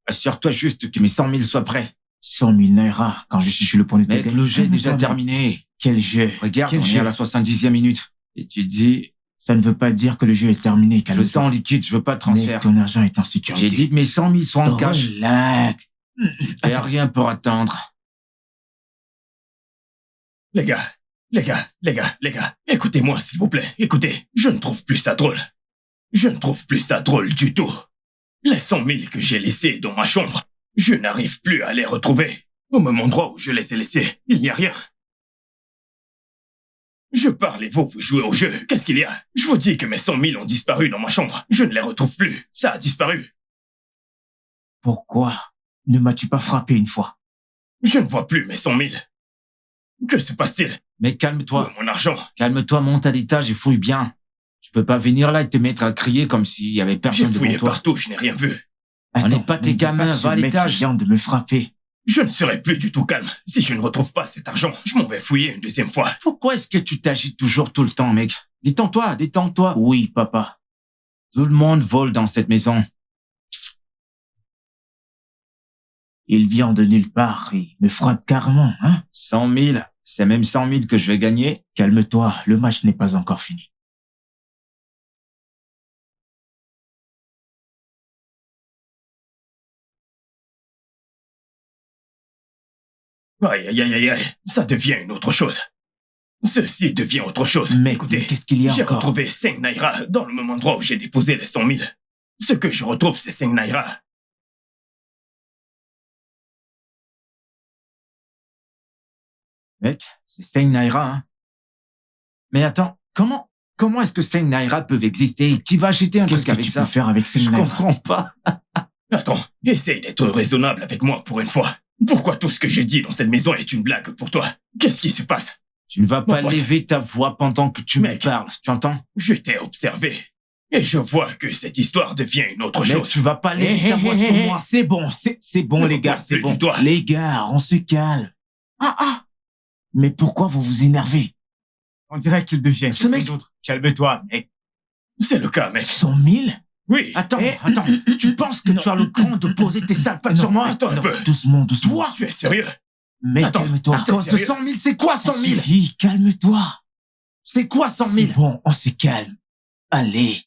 Assure-toi juste que mes 100 000 soient prêts. 100 000 naira quand je suis sur le point de te Mec, gagner. le jeu est déjà Calme-toi, mec. terminé. Quel jeu? Regarde, Quel on est jeu? à la 70e minute. Et tu dis, Ça ne veut pas dire que le jeu est terminé, je calme-toi. sens en liquide, je veux pas de transfert. Mec, ton argent est en sécurité. J'ai dit que mes 100 000 sont en cash. Relax. Il n'y a rien pour attendre. Les gars, écoutez-moi, s'il vous plaît. Écoutez, je ne trouve plus ça drôle. Je ne trouve plus ça drôle du tout. Les 100 000 que j'ai laissés dans ma chambre, je n'arrive plus à les retrouver. Au même endroit où je les ai laissés, il n'y a rien. Je parle et vous jouez au jeu. Qu'est-ce qu'il y a? Je vous dis que mes 100 000 ont disparu dans ma chambre. Je ne les retrouve plus. Ça a disparu. Pourquoi ne m'as-tu pas frappé une fois? Je ne vois plus mes 100 000. Que se passe-t-il? Mais Où calme-toi. est mon argent? Calme-toi, monte à l'étage et fouille bien. Tu peux pas venir là et te mettre à crier comme s'il y avait J'ai personne devant fouillé toi. partout, je n'ai rien vu. On n'est Attends, pas ne tes me dis pas gamins, que ce va à mec l'étage. vient de me frapper. Je ne serai plus du tout calme. Si je ne retrouve pas cet argent, je m'en vais fouiller une deuxième fois. Pourquoi est-ce que tu t'agites toujours tout le temps, mec? Détends-toi, détends-toi. Oui, papa. Tout le monde vole dans cette maison. Il vient de nulle part et me frappe carrément, hein? 100 000, c'est même 100 000 que je vais gagner. Calme-toi, le match n'est pas encore fini. Aïe, aïe, aïe, aïe, aïe, ça devient une autre chose. Ceci devient autre chose. Mec, Écoutez, mais qu'est-ce qu'il y a j'ai encore? retrouvé 5 naira dans le même endroit où j'ai déposé les 100 000. Ce que je retrouve, c'est 5 naira. Mec, c'est 5 naira, hein. Mais attends, comment est-ce que 5 naira peuvent exister? Qui va acheter un Qu'est-ce truc que avec tu ça? peux faire avec ces Je naira? comprends pas. Attends, essaye d'être raisonnable avec moi pour une fois. Pourquoi tout ce que j'ai dit dans cette maison est une blague pour toi? Qu'est-ce qui se passe? Tu ne vas pas pote. lever ta voix pendant que tu me Mec. parles, tu entends? Je t'ai observé. Et je vois que cette histoire devient une autre Mec, chose. tu vas pas lever ta voix sur moi. C'est bon, c'est bon, Ne les me gars, pointe c'est plus bon. du doigt. Les gars, on se calme. Mais pourquoi vous vous énervez? On dirait qu'ils deviennent Ce mec- d'autres. Calme-toi, mec. C'est le cas, mec. 100 000? Oui. Attends, tu penses que Non. tu as le cran de poser tes sales pattes Non, sur moi? Attends un Non, peu. doucement, doucement. Toi, Tu es sérieux? Mec, Attends, calme-toi. attends. cause de 100 000, c'est quoi 100 000? Suffit, calme-toi. C'est quoi 100 C'est 000? bon, on se calme. Allez.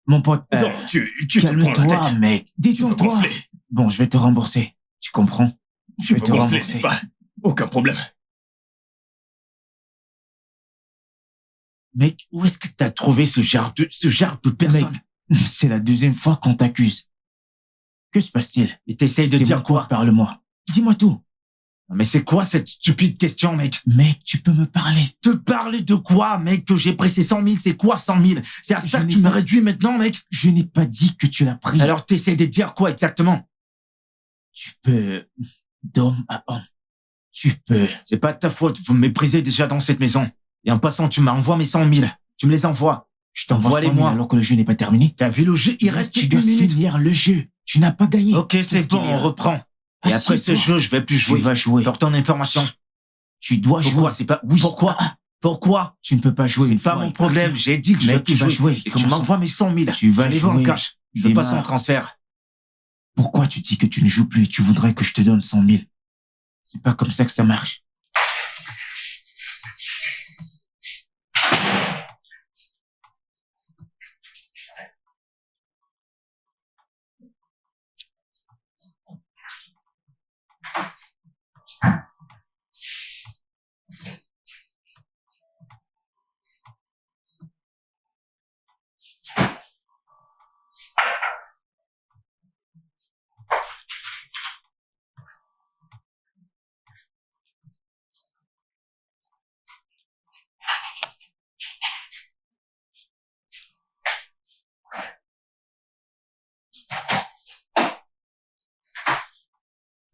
Mon pote, Non, tu te prends la calme-toi, tête. mec. Tu veux Détends-toi. gonfler. Bon, je vais te rembourser. Tu comprends? Tu vais veux te gonfler, rembourser. n'est-ce pas? Aucun problème. Mec, où est-ce que t'as trouvé ce genre de personne? C'est la deuxième fois qu'on t'accuse. Que se passe-t-il? Et t'essayes de Dis-moi dire tout, quoi? Parle-moi. Dis-moi tout. Mais c'est quoi cette stupide question, mec? Mec, tu peux me parler. Te parler de quoi, mec? Que j'ai pressé 100 000, c'est quoi 100 000? C'est à ça Je que n'ai tu me pas- réduis maintenant, mec? Je n'ai pas dit que tu l'as pris. Alors t'essayes de dire quoi exactement? Tu peux, d'homme à homme. Tu peux. C'est pas de ta faute, vous me méprisez déjà dans cette maison. Et en passant, tu m'envoies mes 100 000. Tu me les envoies. Je t'envoie Envoie-les 100 000 moi. alors que le jeu n'est pas terminé. T'as vu le jeu? Il Mais reste tu une dois minute. finir le jeu. Tu n'as pas gagné. Ok, Qu'est-ce c'est bon, qu'il y a? on reprend. Et après ce Assieds-toi. jeu, je vais plus Tu jouer. vas jouer. Pour ton information. Tu dois Pourquoi? jouer. C'est pas... Oui. Pourquoi? Pourquoi? Tu ne peux pas jouer C'est une pas fois mon et problème. partir. J'ai dit que je Mec, vais plus tu vas jouer. jouer. Et tu Comment ça? m'envoies mes 100 000. Tu vas Je les veux en jouer. cash. Je veux pas Démarre. sans transfert. Pourquoi tu dis que tu ne joues plus et tu voudrais que je te donne 100 000? C'est pas comme ça que ça marche.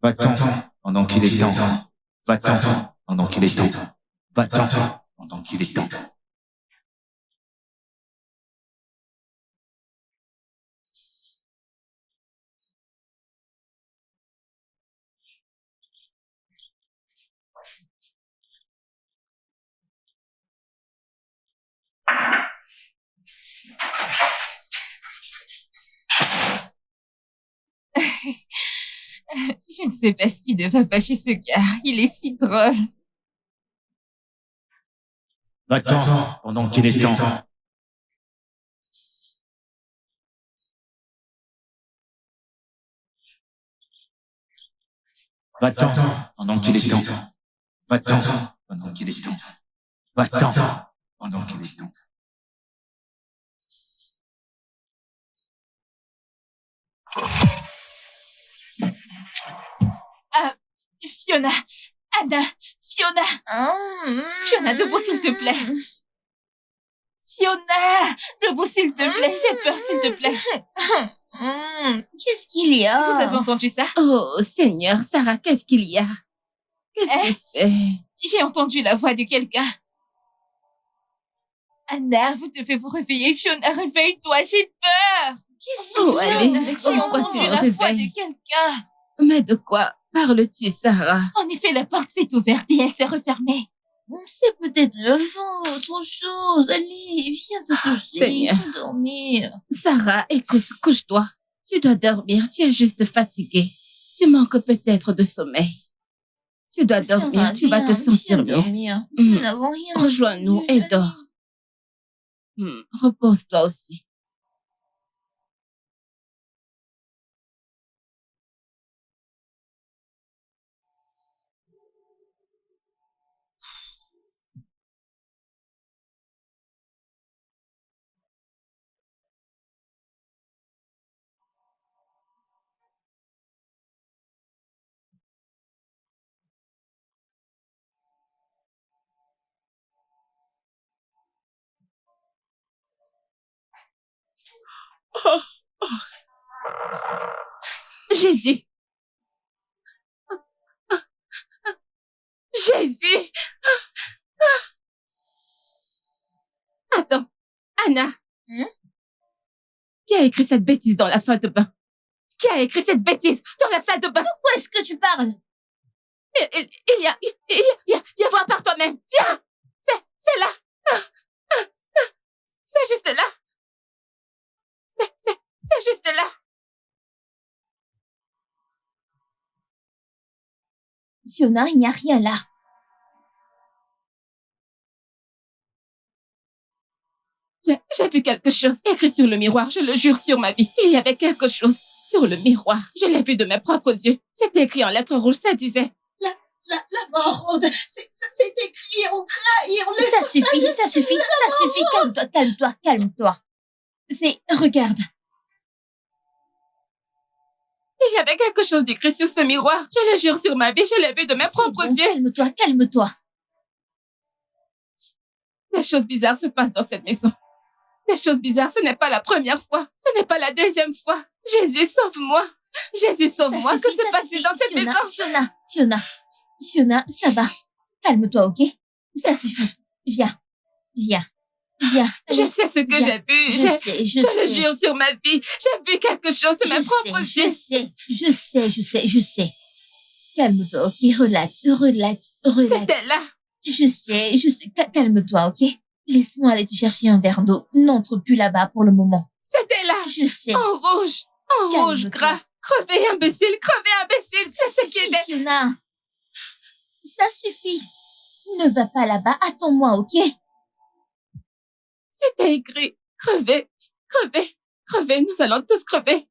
Va-t'en pendant qu'il est temps. Va-t'en pendant qu'il est temps. Va-t'en pendant qu'il est temps. Je ne sais pas ce qui devait pas chez ce gars. Il est si drôle. Va-t'en pendant qu'il est temps. Va-t'en pendant qu'il est temps. Va-t'en pendant qu'il est temps. Va-t'en pendant qu'il est temps. Fiona, Anna, Fiona, Fiona, debout s'il te plaît. Fiona, debout s'il te plaît. J'ai peur s'il te plaît. Qu'est-ce qu'il y a? Vous avez entendu ça? Oh Seigneur, Sarah, qu'est-ce qu'il y a? Qu'est-ce que c'est? J'ai entendu la voix de quelqu'un. Anna, vous devez vous réveiller. Fiona, réveille-toi, j'ai peur. Qu'est-ce qu'il y a? Allez, J'ai pourquoi tu entendu me la voix réveilles? Quelqu'un. Mais de quoi parles-tu, Sarah? En effet, la porte s'est ouverte et elle s'est refermée. C'est peut-être le vent, autre chose. Allez, viens te coucher. Seigneur. Il faut dormir. Sarah, écoute, couche-toi. Tu dois dormir, tu es juste fatiguée. Tu manques peut-être de sommeil. Tu dois Ça dormir, va tu vas te bien, sentir viens mieux. dormir. Mhm. Nous n'avons rien Rejoins-nous entendu. et dors. Repose-toi aussi. Jésus. Jésus. Attends, Anna. Hmm? Qui a écrit cette bêtise dans la salle de bain? Qui a écrit cette bêtise dans la salle de bain? Pourquoi est-ce que tu parles? Viens voir par toi-même. Viens. C'est là. C'est juste là. C'est juste là. Fiona, il n'y a rien là. J'ai vu quelque chose écrit sur le miroir, je le jure sur ma vie. Il y avait quelque chose sur le miroir. Je l'ai vu de mes propres yeux. C'était écrit en lettres rouges, ça disait... La mort, c'est écrit en gras et en lettres. Ça suffit. Calme-toi. Regarde. Il y avait quelque chose d'écrit sur ce miroir. Je le jure sur ma vie, je l'ai vu de mes propres yeux. Calme-toi. Des choses bizarres se passent dans cette maison. Des choses bizarres, ce n'est pas la première fois. Ce n'est pas la deuxième fois. Jésus, sauve-moi. Jésus, sauve-moi. Que se passe-t-il dans cette maison? Fiona, ça va. Calme-toi, ok? Ça suffit. Viens. Je sais ce que j'ai vu. Je le jure sur ma vie. J'ai vu quelque chose de mes propres yeux. Je sais. Calme-toi, ok? Relax. C'était là. Je sais. Calme-toi, ok? Laisse-moi aller te chercher un verre d'eau. N'entre plus là-bas pour le moment. C'était là. Je sais. En rouge gras. Crevez, imbécile. C'est ce qui est... Fiona. Ça suffit. Ne va pas là-bas. Attends-moi, ok? C'était écrit. Crevez. Nous allons tous crever.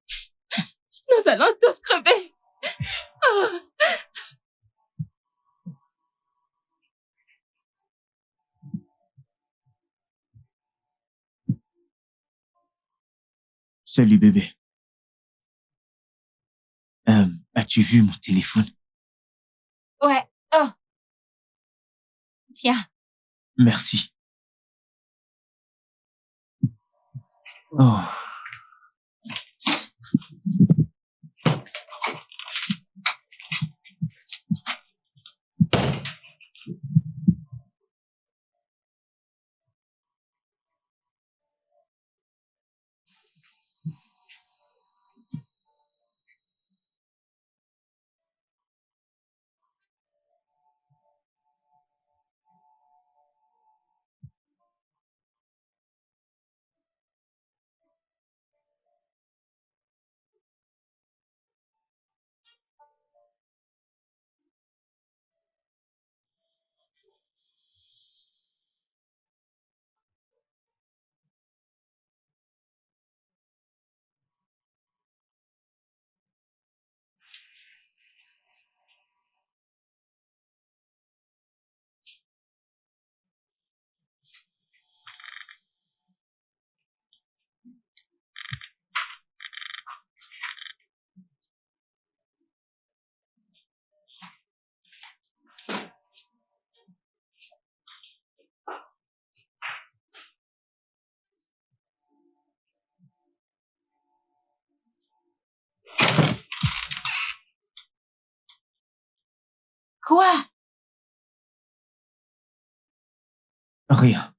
Oh. Salut bébé. As-tu vu mon téléphone? Ouais. Oh. Tiens. Merci. Oh. Quoi? Rien.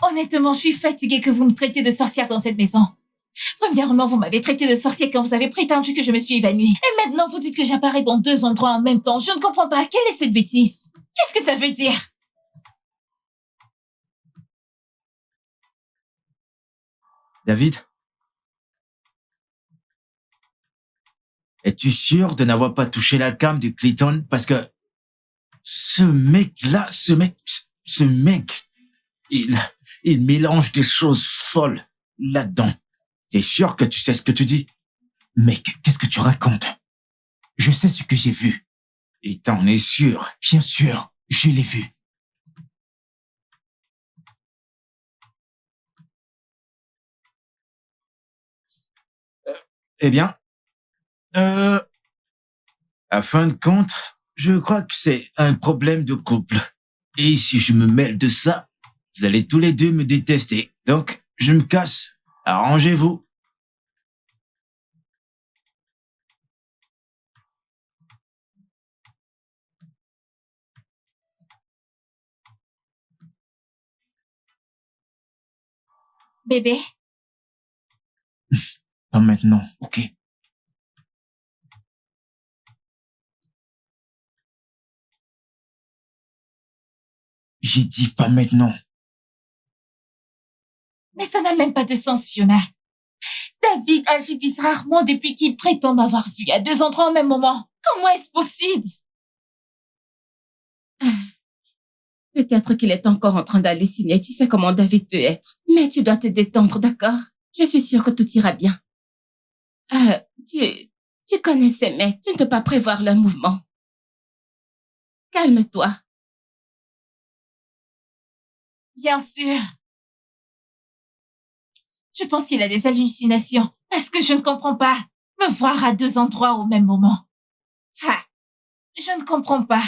Honnêtement, je suis fatiguée que vous me traitez de sorcière dans cette maison. Premièrement, vous m'avez traité de sorcière quand vous avez prétendu que je me suis évanouie. Et maintenant, vous dites que j'apparais dans 2 endroits en même temps. Je ne comprends pas. Quelle est cette bêtise? Qu'est-ce que ça veut dire? David? Es-tu sûr de n'avoir pas touché la cam du Clayton? Parce que ce mec-là, il mélange des choses folles là-dedans. T'es sûr que tu sais ce que tu dis? Mec, qu'est-ce que tu racontes? Je sais ce que j'ai vu. Et t'en es sûr? Bien sûr, je l'ai vu. Eh bien, à fin de compte, je crois que c'est un problème de couple. Et si je me mêle de ça, vous allez tous les deux me détester. Donc, je me casse. Arrangez-vous. Bébé, Pas maintenant, ok? J'ai dit pas maintenant. mais ça n'a même pas de sens, Fiona. David agit bizarrement depuis qu'il prétend m'avoir vue à 2 endroits au même moment. Comment est-ce possible? Peut-être qu'il est encore en train d'halluciner. Tu sais comment David peut être. Mais tu dois te détendre, d'accord? Je suis sûre que tout ira bien. Tu connais ces mecs. Tu ne peux pas prévoir leurs mouvements. Calme-toi. Bien sûr. Je pense qu'il a des hallucinations parce que je ne comprends pas. Me voir à 2 endroits au même moment. Ah, je ne comprends pas.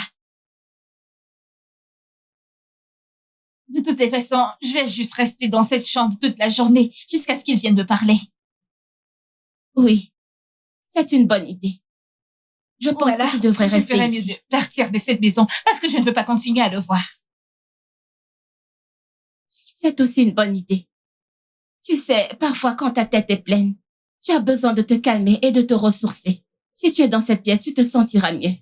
De toutes les façons, je vais juste rester dans cette chambre toute la journée jusqu'à ce qu'il vienne me parler. Oui, c'est une bonne idée. Je pense Voilà, que tu devrais je rester ferais mieux ici. de partir de cette maison parce que je ne veux pas continuer à le voir. C'est aussi une bonne idée. Tu sais, parfois quand ta tête est pleine, tu as besoin de te calmer et de te ressourcer. Si tu es dans cette pièce, tu te sentiras mieux.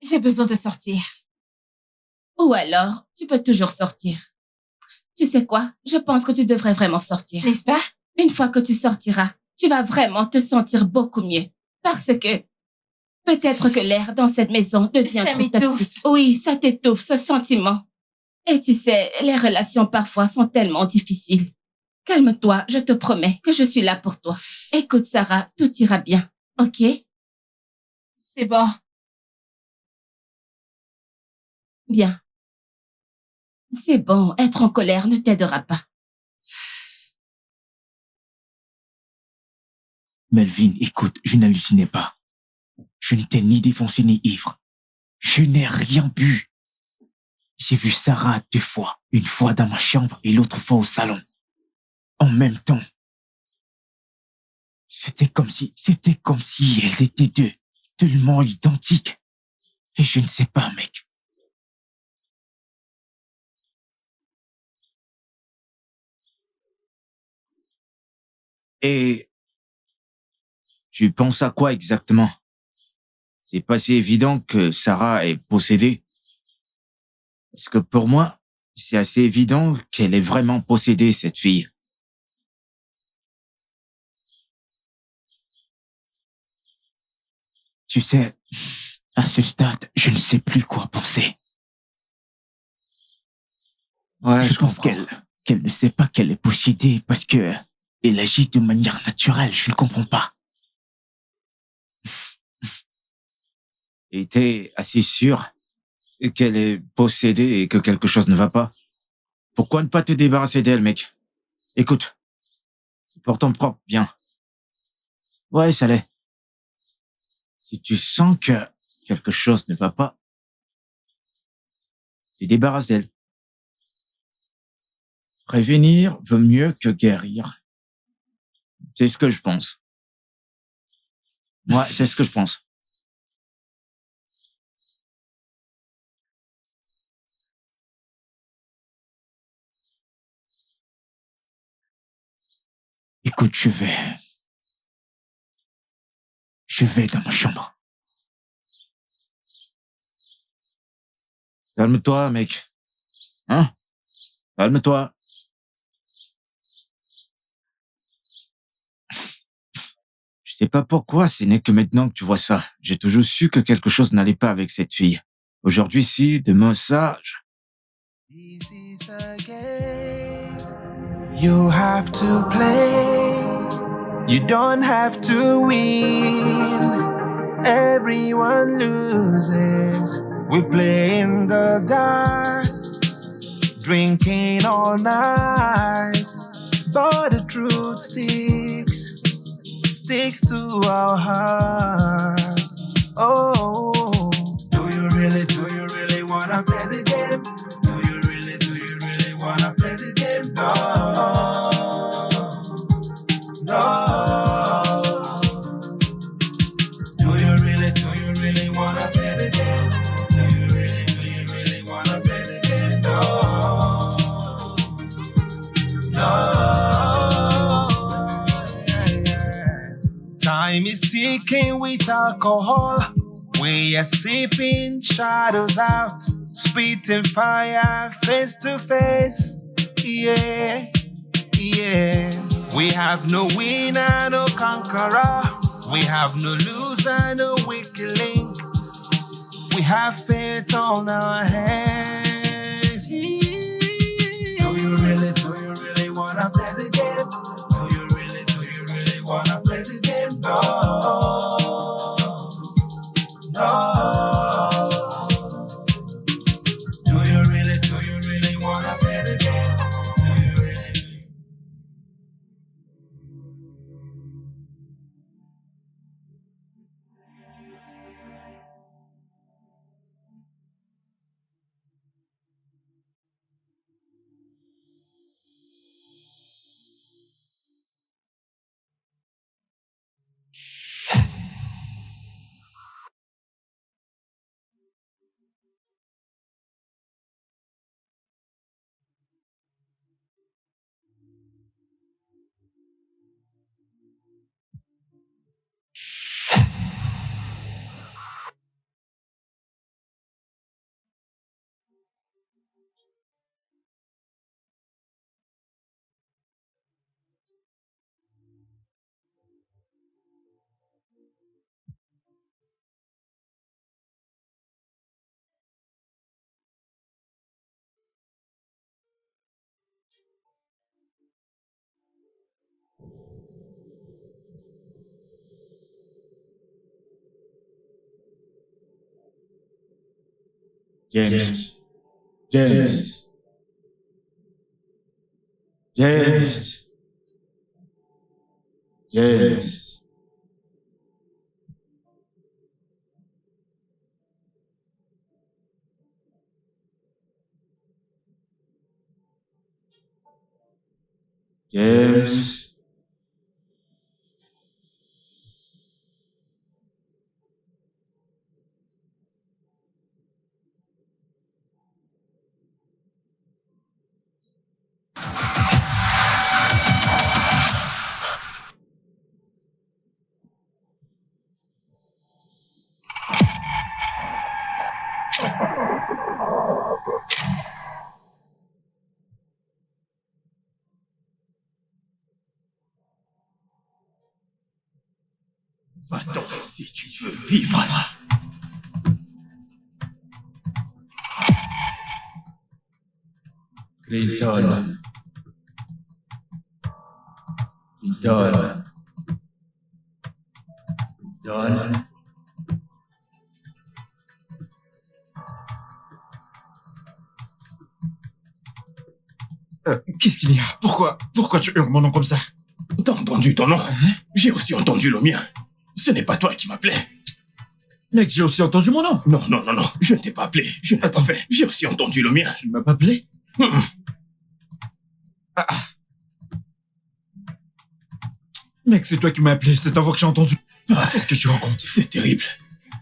J'ai besoin de sortir. Ou alors, tu peux toujours sortir. Tu sais quoi? Je pense que tu devrais vraiment sortir. N'est-ce pas? Une fois que tu sortiras, tu vas vraiment te sentir beaucoup mieux. Parce que peut-être que l'air dans cette maison devient Ça trop m'étouffe. toxique. Oui, ça t'étouffe, ce sentiment. Et tu sais, les relations parfois sont tellement difficiles. Calme-toi, je te promets que je suis là pour toi. Écoute, Sarah, tout ira bien, ok? C'est bon. Bien. C'est bon, être en colère ne t'aidera pas. Melvin, écoute, je n'hallucinais pas. Je n'étais ni défoncé ni ivre. Je n'ai rien bu. J'ai vu Sarah 2 fois. Une fois dans ma chambre et l'autre fois au salon. En même temps. C'était comme si elles étaient 2, tellement identiques. Et je ne sais pas, mec. Et tu penses à quoi exactement? C'est pas si évident que Sarah est possédée. Parce que pour moi, c'est assez évident qu'elle est vraiment possédée, cette fille. Tu sais, à ce stade, je ne sais plus quoi penser. Ouais, je pense qu'elle ne sait pas qu'elle est possédée parce que elle agit de manière naturelle. Je ne comprends pas. Et t'es assez sûr qu'elle est possédée et que quelque chose ne va pas? Pourquoi ne pas te débarrasser d'elle, mec? Écoute, c'est pour ton propre bien. Ouais, ça l'est. Si tu sens que quelque chose ne va pas, te débarrasse d'elle. Prévenir vaut mieux que guérir. C'est ce que je pense. Ouais, c'est ce que je pense. Écoute, je vais dans ma chambre. Calme-toi, mec. Hein? Calme-toi. Je sais pas pourquoi, ce n'est que maintenant que tu vois ça. J'ai toujours su que quelque chose n'allait pas avec cette fille. Aujourd'hui, si, demain, ça. You have to play. You don't have to win. Everyone loses. We play in the dark, drinking all night. But the truth sticks to our heart. Oh, do you really wanna play the game? Do you really wanna play the game? No, no. Do you really wanna play the game? Do you really wanna play the game? No, no. Time is ticking with alcohol. We are sipping shadows out, spitting fire face to face. Yeah, yeah. We have no winner, no conqueror. We have no loser, no weak link. We have fate on our hands. Do you really wanna play the game? Do you really wanna play the game? No, no. Do you really wanna play the game? Do you really? James. James. James. James. James. Va-t'en si tu veux vivre. Clinton. Clinton. Clinton. Qu'est-ce qu'il y a? Pourquoi tu hurles mon nom comme ça? T'as entendu ton nom? J'ai aussi entendu le mien. Ce n'est pas toi qui m'appelais. Mec, j'ai aussi entendu mon nom. Non, je ne t'ai pas appelé. Je n'ai pas fait. J'ai aussi entendu le mien. Tu ne m'as pas appelé? Mec, c'est toi qui m'as appelé, c'est ta voix que j'ai entendue. Qu'est-ce que tu racontes? C'est terrible.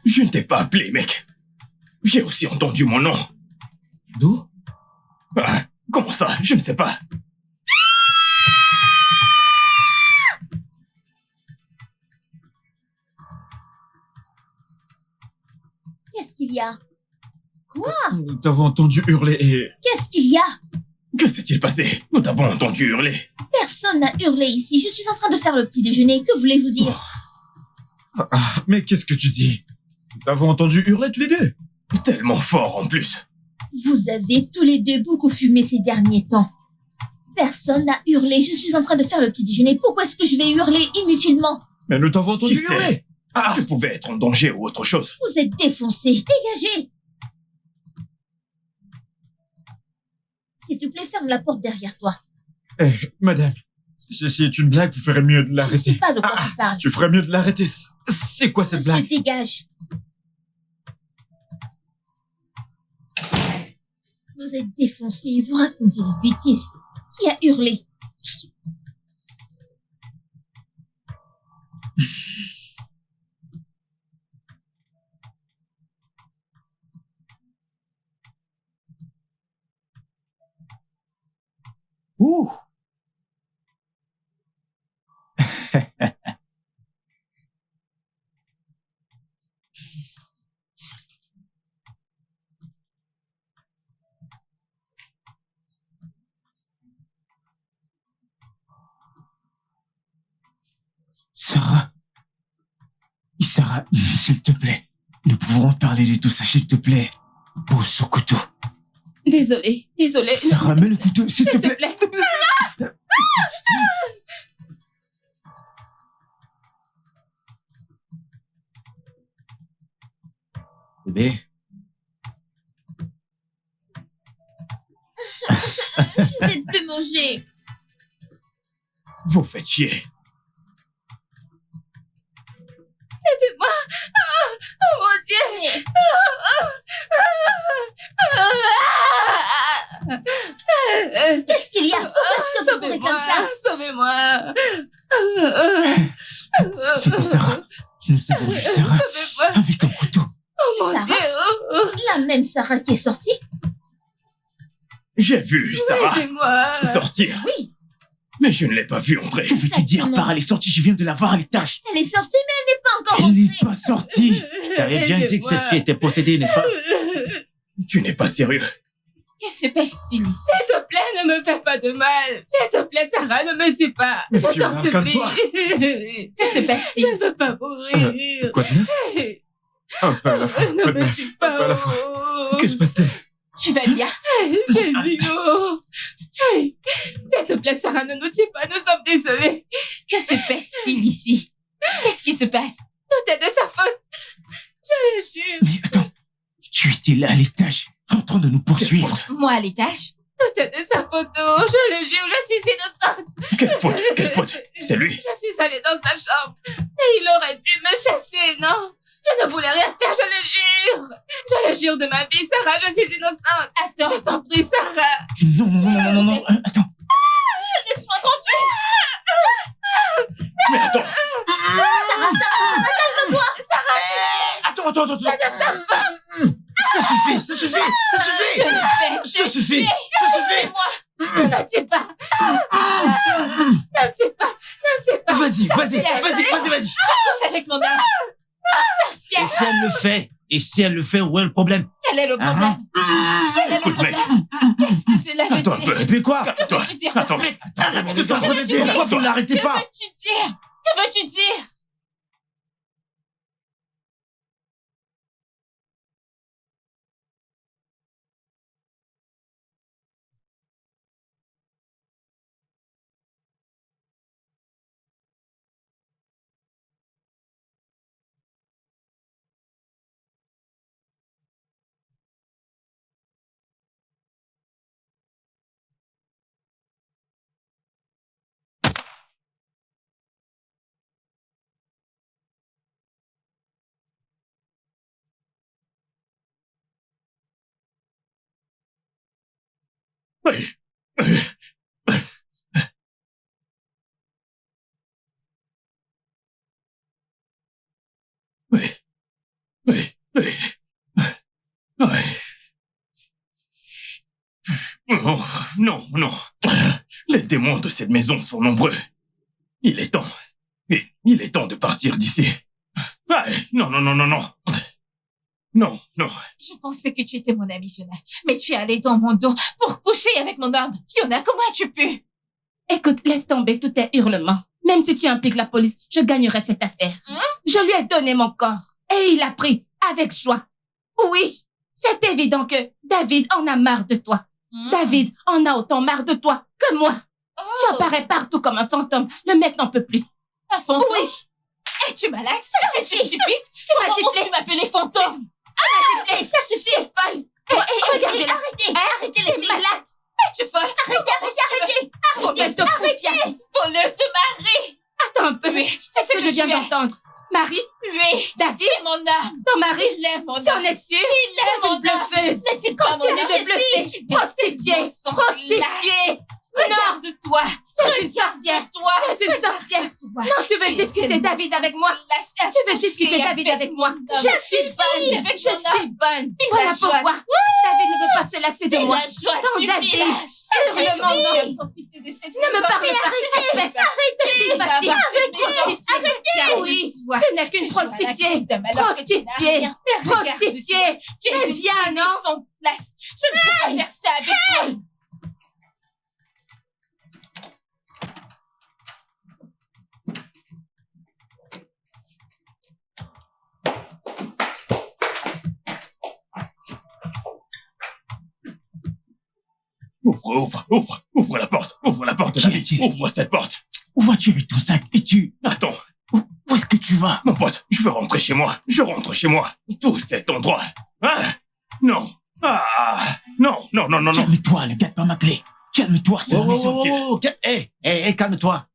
Je ne t'ai pas appelé, mec. J'ai aussi entendu mon nom. D'où? Comment ça? Je ne sais pas. qu'il y a? Quoi? Nous t'avons entendu hurler et... Qu'est-ce qu'il y a? Que s'est-il passé? Nous t'avons entendu hurler. Personne n'a hurlé ici. Je suis en train de faire le petit déjeuner. Que voulez-vous dire? Mais qu'est-ce que tu dis? Nous t'avons entendu hurler tous les deux. Tellement fort en plus. Vous avez tous les deux beaucoup fumé ces derniers temps. Personne n'a hurlé. Je suis en train de faire le petit déjeuner. Pourquoi est-ce que je vais hurler inutilement? Mais nous t'avons entendu Qui sait? hurler. Je pouvais être en danger ou autre chose. Vous êtes défoncés. Dégagez. S'il te plaît, ferme la porte derrière toi. Eh, madame, si ceci est une blague, vous ferez mieux de Je ne l'arrêter. sais pas de quoi tu parles. Tu ferais mieux de l'arrêter. C'est quoi cette blague? Dégage. Vous êtes défoncés. Vous racontez des bêtises. Qui a hurlé? Ouh. Sarah. Sarah, s'il te plaît. Nous pouvons parler de tout ça, s'il te plaît. Pose ce couteau. Désolée. Sarah, mets le couteau, s'il te plaît. Bébé. Je vais plus manger. Vous faites chier. Aidez-moi. Oh mon Dieu. Qu'est-ce qu'il y a? Pourquoi est-ce que vous courez comme ça? Sauvez-moi. C'était Sarah. Nous avons vu Sarah avec un couteau. Oh mon Sarah? Dieu. La même Sarah qui est sortie? J'ai vu Sarah Aidez-moi. sortir. Oui. Mais je ne l'ai pas vue entrer. Que veux-tu dire par elle est sortie? Je viens de la voir à l'étage. Elle est sortie, mais elle n'est pas encore Elle n'est rentrée. pas sortie. T'avais bien dit que cette fille était possédée, n'est-ce pas? Tu n'es pas sérieux. Que se passe-t-il ici? S'il te plaît, ne me fais pas de mal. S'il te plaît, Sarah, ne me tue pas. Mais Je Fiona, t'en supplie. calme-toi. Que se passe-t-il? Je ne veux pas mourir. Quoi de neuf? Un peu à la fois. Ne Quoi de me neuf? tue Un peu à la pas. fois. Oh. Que se passe-t-il? Tu vas bien? Jésus, oh. Hey, s'il te plaît, Sarah, ne nous tue pas, nous sommes désolés. Que se passe-t-il ici? Qu'est-ce qui se passe? Tout est de sa faute. Je le jure. Mais attends, tu étais là à l'étage, en train de nous poursuivre. Moi à l'étage? Tout est de sa faute, oh. Je le jure, je suis innocente. Quelle faute? Quelle faute? C'est lui. Je suis allée dans sa chambre et il aurait dû me chasser, non? Je ne voulais rien faire, je le jure. Je le jure de ma vie, Sarah, je suis innocente. Attends. Je t'en prie, Sarah. Non, attends. Laisse-moi tranquille. Mais attends. Calme-toi. Attends. Ça suffit. Ça suffit. Ne me tue pas. Ne me tue pas. Vas-y. Couche avec mon âme. Et Sorcière. si elle le fait, où est le problème? Quel est le problème? Quel est le Écoute, mec. problème? Qu'est-ce que cela veut Attends un dire? peu. Et puis quoi? Que veux-tu dire? Attends. Arrête ce que t'es en train de dire. Pourquoi vous ne l'arrêtez Que pas? veux-tu dire? Que veux-tu dire? Oui. Non. Les démons de cette maison sont nombreux. Il est temps. Il est temps de partir d'ici. Non. Non, non. Je pensais que tu étais mon amie, Fiona. Mais tu es allée dans mon dos pour coucher avec mon homme. Fiona, comment as-tu pu? Écoute, laisse tomber tous tes hurlements. Même si tu impliques la police, je gagnerai cette affaire. Je lui ai donné mon corps. Et il l'a pris avec joie. Oui, c'est évident que David en a marre de toi. David en a autant marre de toi que moi. Tu apparais partout comme un fantôme. Le mec n'en peut plus. Un fantôme? Oui. Es-tu malade? Es-tu stupide? Tu m'as giflé. Tu m'appelais fantôme? Giflé, ça suffit, folle. Regardez-la. Arrêtez les filles. Malade. Es-tu folle? Arrêtez. Mauvaise de confiance. Voleuse de mari. Attends un peu. Oui, C'est ce que je viens d'entendre. Marie, Oui, David, c'est mon âme. ton mari, Il aime mon tu en âme. es sûr? Il aime C'est mon une blufeuse. N'est-il pas mon Continue âme? de bluffer. Prostituée. Prostituée. Regarde-toi. Tu es une sorcière. Toi. Tu es une sorcière. Non, tu veux discuter David avec moi? Tu veux discuter David avec moi? Je suis bonne. Je suis bonne. Voilà pourquoi. David ne veut pas se lasser de moi. Sans David. Hurle mon nom. Ne me parle pas. Arrêtez. Arrêtez. Oui, tu n'es qu'une prostituée. Prostituée. Prostituée. Tu es viens, non? Son place. Je ne peux pas faire ça avec toi. Ouvre la porte. Ouvre la porte, David. Ouvre cette porte. Où vas-tu avec ton sac? Et tu... Attends. Où est-ce que tu vas? Mon pote, je veux rentrer chez moi. Je rentre chez moi. Tout c'est ton droit. Hein? Non. Ah. Non. Calme-toi, ne gâte pas ma clé. Calme-toi, c'est la maison. Hé, calme-toi.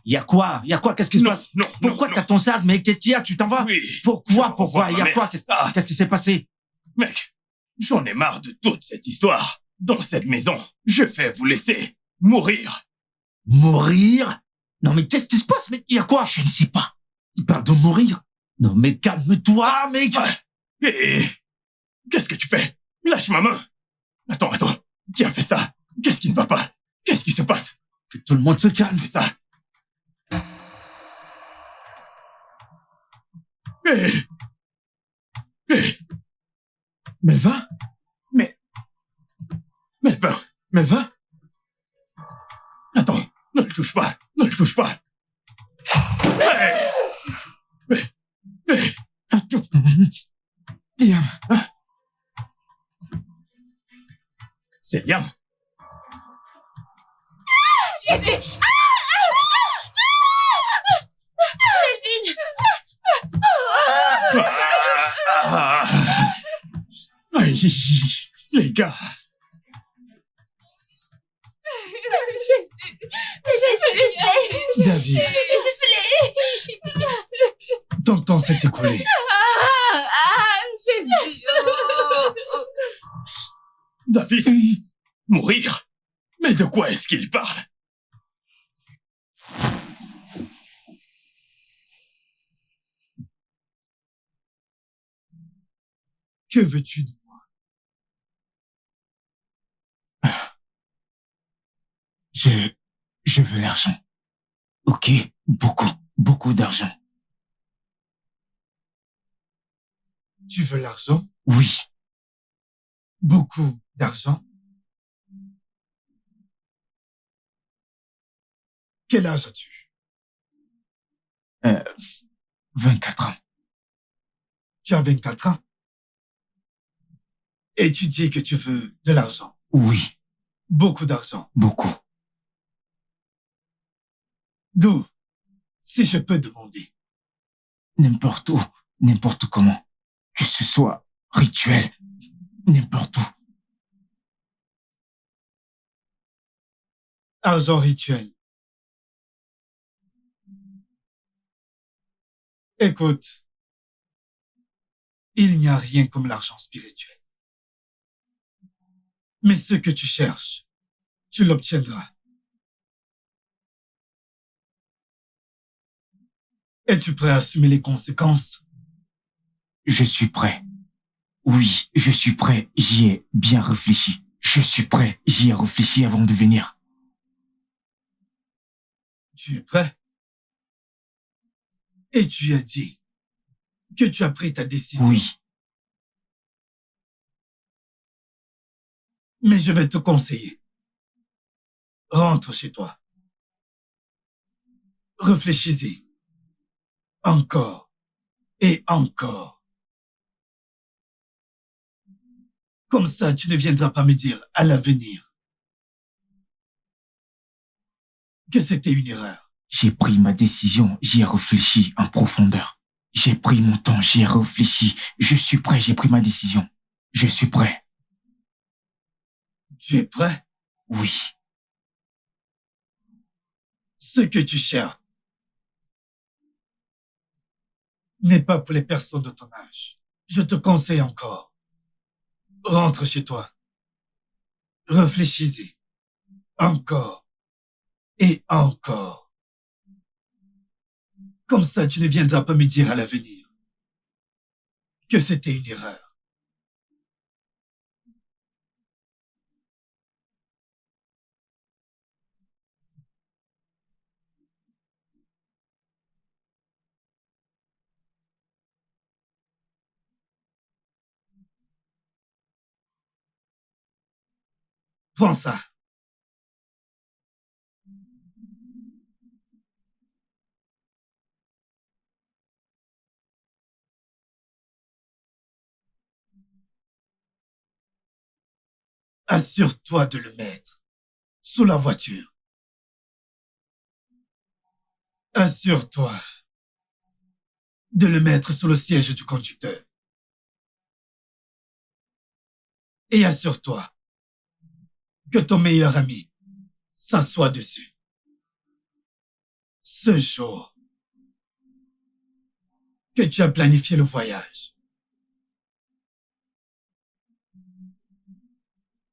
Y a quoi? Qu'est-ce qui se passe? Pourquoi t'as ton sac? Mais qu'est-ce qu'il y a? Tu t'en vas? Oui. Pourquoi? Y a quoi? Qu'est-ce qui s'est passé? Mec, j'en ai marre de toute cette histoire. Dans cette maison, je vais vous laisser mourir. Mourir? Non mais qu'est-ce qui se passe? Mais y a quoi? Je ne sais pas. Il parle de mourir? Non mais calme-toi, mec. Et qu'est-ce que tu fais? Lâche ma main. Attends. Qui a fait ça? Qu'est-ce qui ne va pas? Qu'est-ce qui se passe? Que tout le monde se calme. Fais ça. Melva? Melva? Attends, ne le touche pas. Attends. Liam. C'est Liam. Jésus! Aïe, les gars. David. Ton temps s'est écoulé. Jésus! David, mourir? Mais de quoi est-ce qu'il parle? Que veux-tu de moi? Je veux l'argent. Ok, beaucoup d'argent. Tu veux l'argent? Oui. Beaucoup d'argent? Quel âge as-tu? 24 ans. Tu as 24 ans? Et tu dis que tu veux de l'argent? Oui. Beaucoup d'argent? Beaucoup. D'où? Si je peux demander. N'importe où, n'importe comment. Que ce soit rituel, n'importe où. Argent rituel. Écoute, il n'y a rien comme l'argent spirituel. Mais ce que tu cherches, tu l'obtiendras. Es-tu prêt à assumer les conséquences? Je suis prêt. Oui, je suis prêt. J'y ai bien réfléchi. Je suis prêt. J'y ai réfléchi avant de venir. Tu es prêt? Et tu as dit que tu as pris ta décision. Oui. Mais je vais te conseiller. Rentre chez toi. Réfléchis-y. Encore et encore. Comme ça, tu ne viendras pas me dire à l'avenir que c'était une erreur. J'ai pris ma décision, j'y ai réfléchi en profondeur. J'ai pris mon temps, j'y ai réfléchi. Je suis prêt, j'ai pris ma décision. Je suis prêt. Tu es prêt? Oui. Ce que tu cherches n'est pas pour les personnes de ton âge. Je te conseille encore. Rentre chez toi. Réfléchis-y. Encore. Et encore. Comme ça, tu ne viendras pas me dire à l'avenir que c'était une erreur. Prends ça. Assure-toi de le mettre sous la voiture. Assure-toi de le mettre sous le siège du conducteur. Et assure-toi que ton meilleur ami s'assoit dessus. Ce jour que tu as planifié le voyage.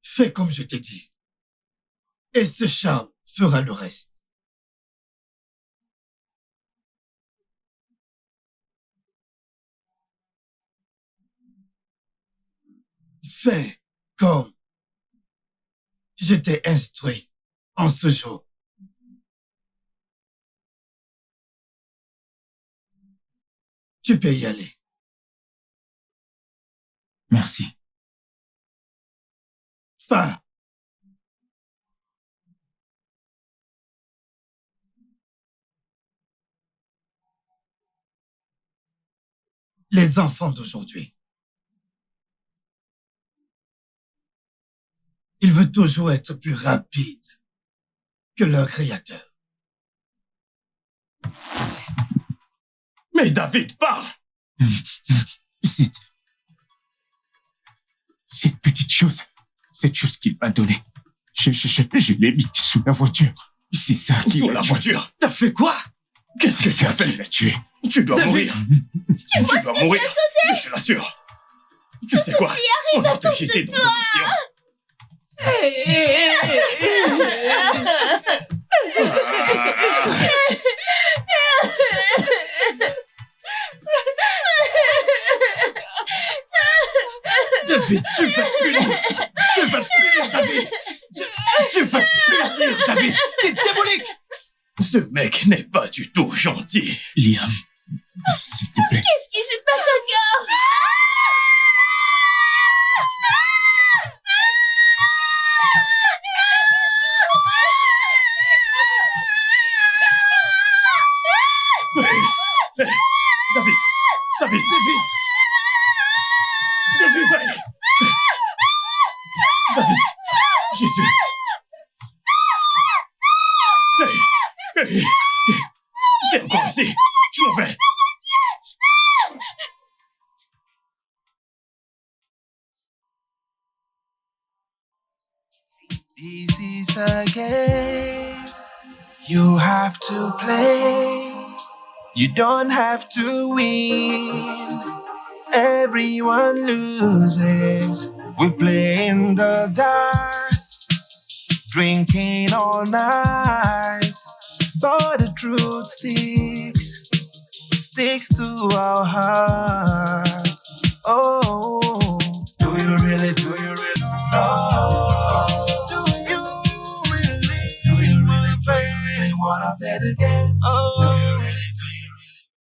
Fais comme je t'ai dit. Et ce charme fera le reste. Fais comme je t'ai instruit en ce jour. Tu peux y aller. Merci. Pas. Les enfants d'aujourd'hui. Ils veulent toujours être plus rapides que leur créateur. Mais David, pars! Cette petite chose, cette chose qu'il m'a donnée, je l'ai mis sous la voiture. C'est ça qui Sous la voiture? T'as fait quoi? Qu'est-ce que tu as fait? l'a tué. Tu dois David, mourir. Tu dois mourir. Je te l'assure. Tu sais quoi? On va te jeter dans un océan. David, tu vas te punir. Tu vas te punir, David. Tu vas te punir, David. T'es diabolique. Ce mec n'est pas du tout gentil. Liam, s'il te plaît. Qu'est-ce qui se passe encore? Hey, David, David, David. David, David, Jésus. Hey, t'es encore ici. Je m'en vais. This is a game you have to play. You don't have to win. Everyone loses. We play in the dark, drinking all night. But the truth sticks to our hearts. Oh.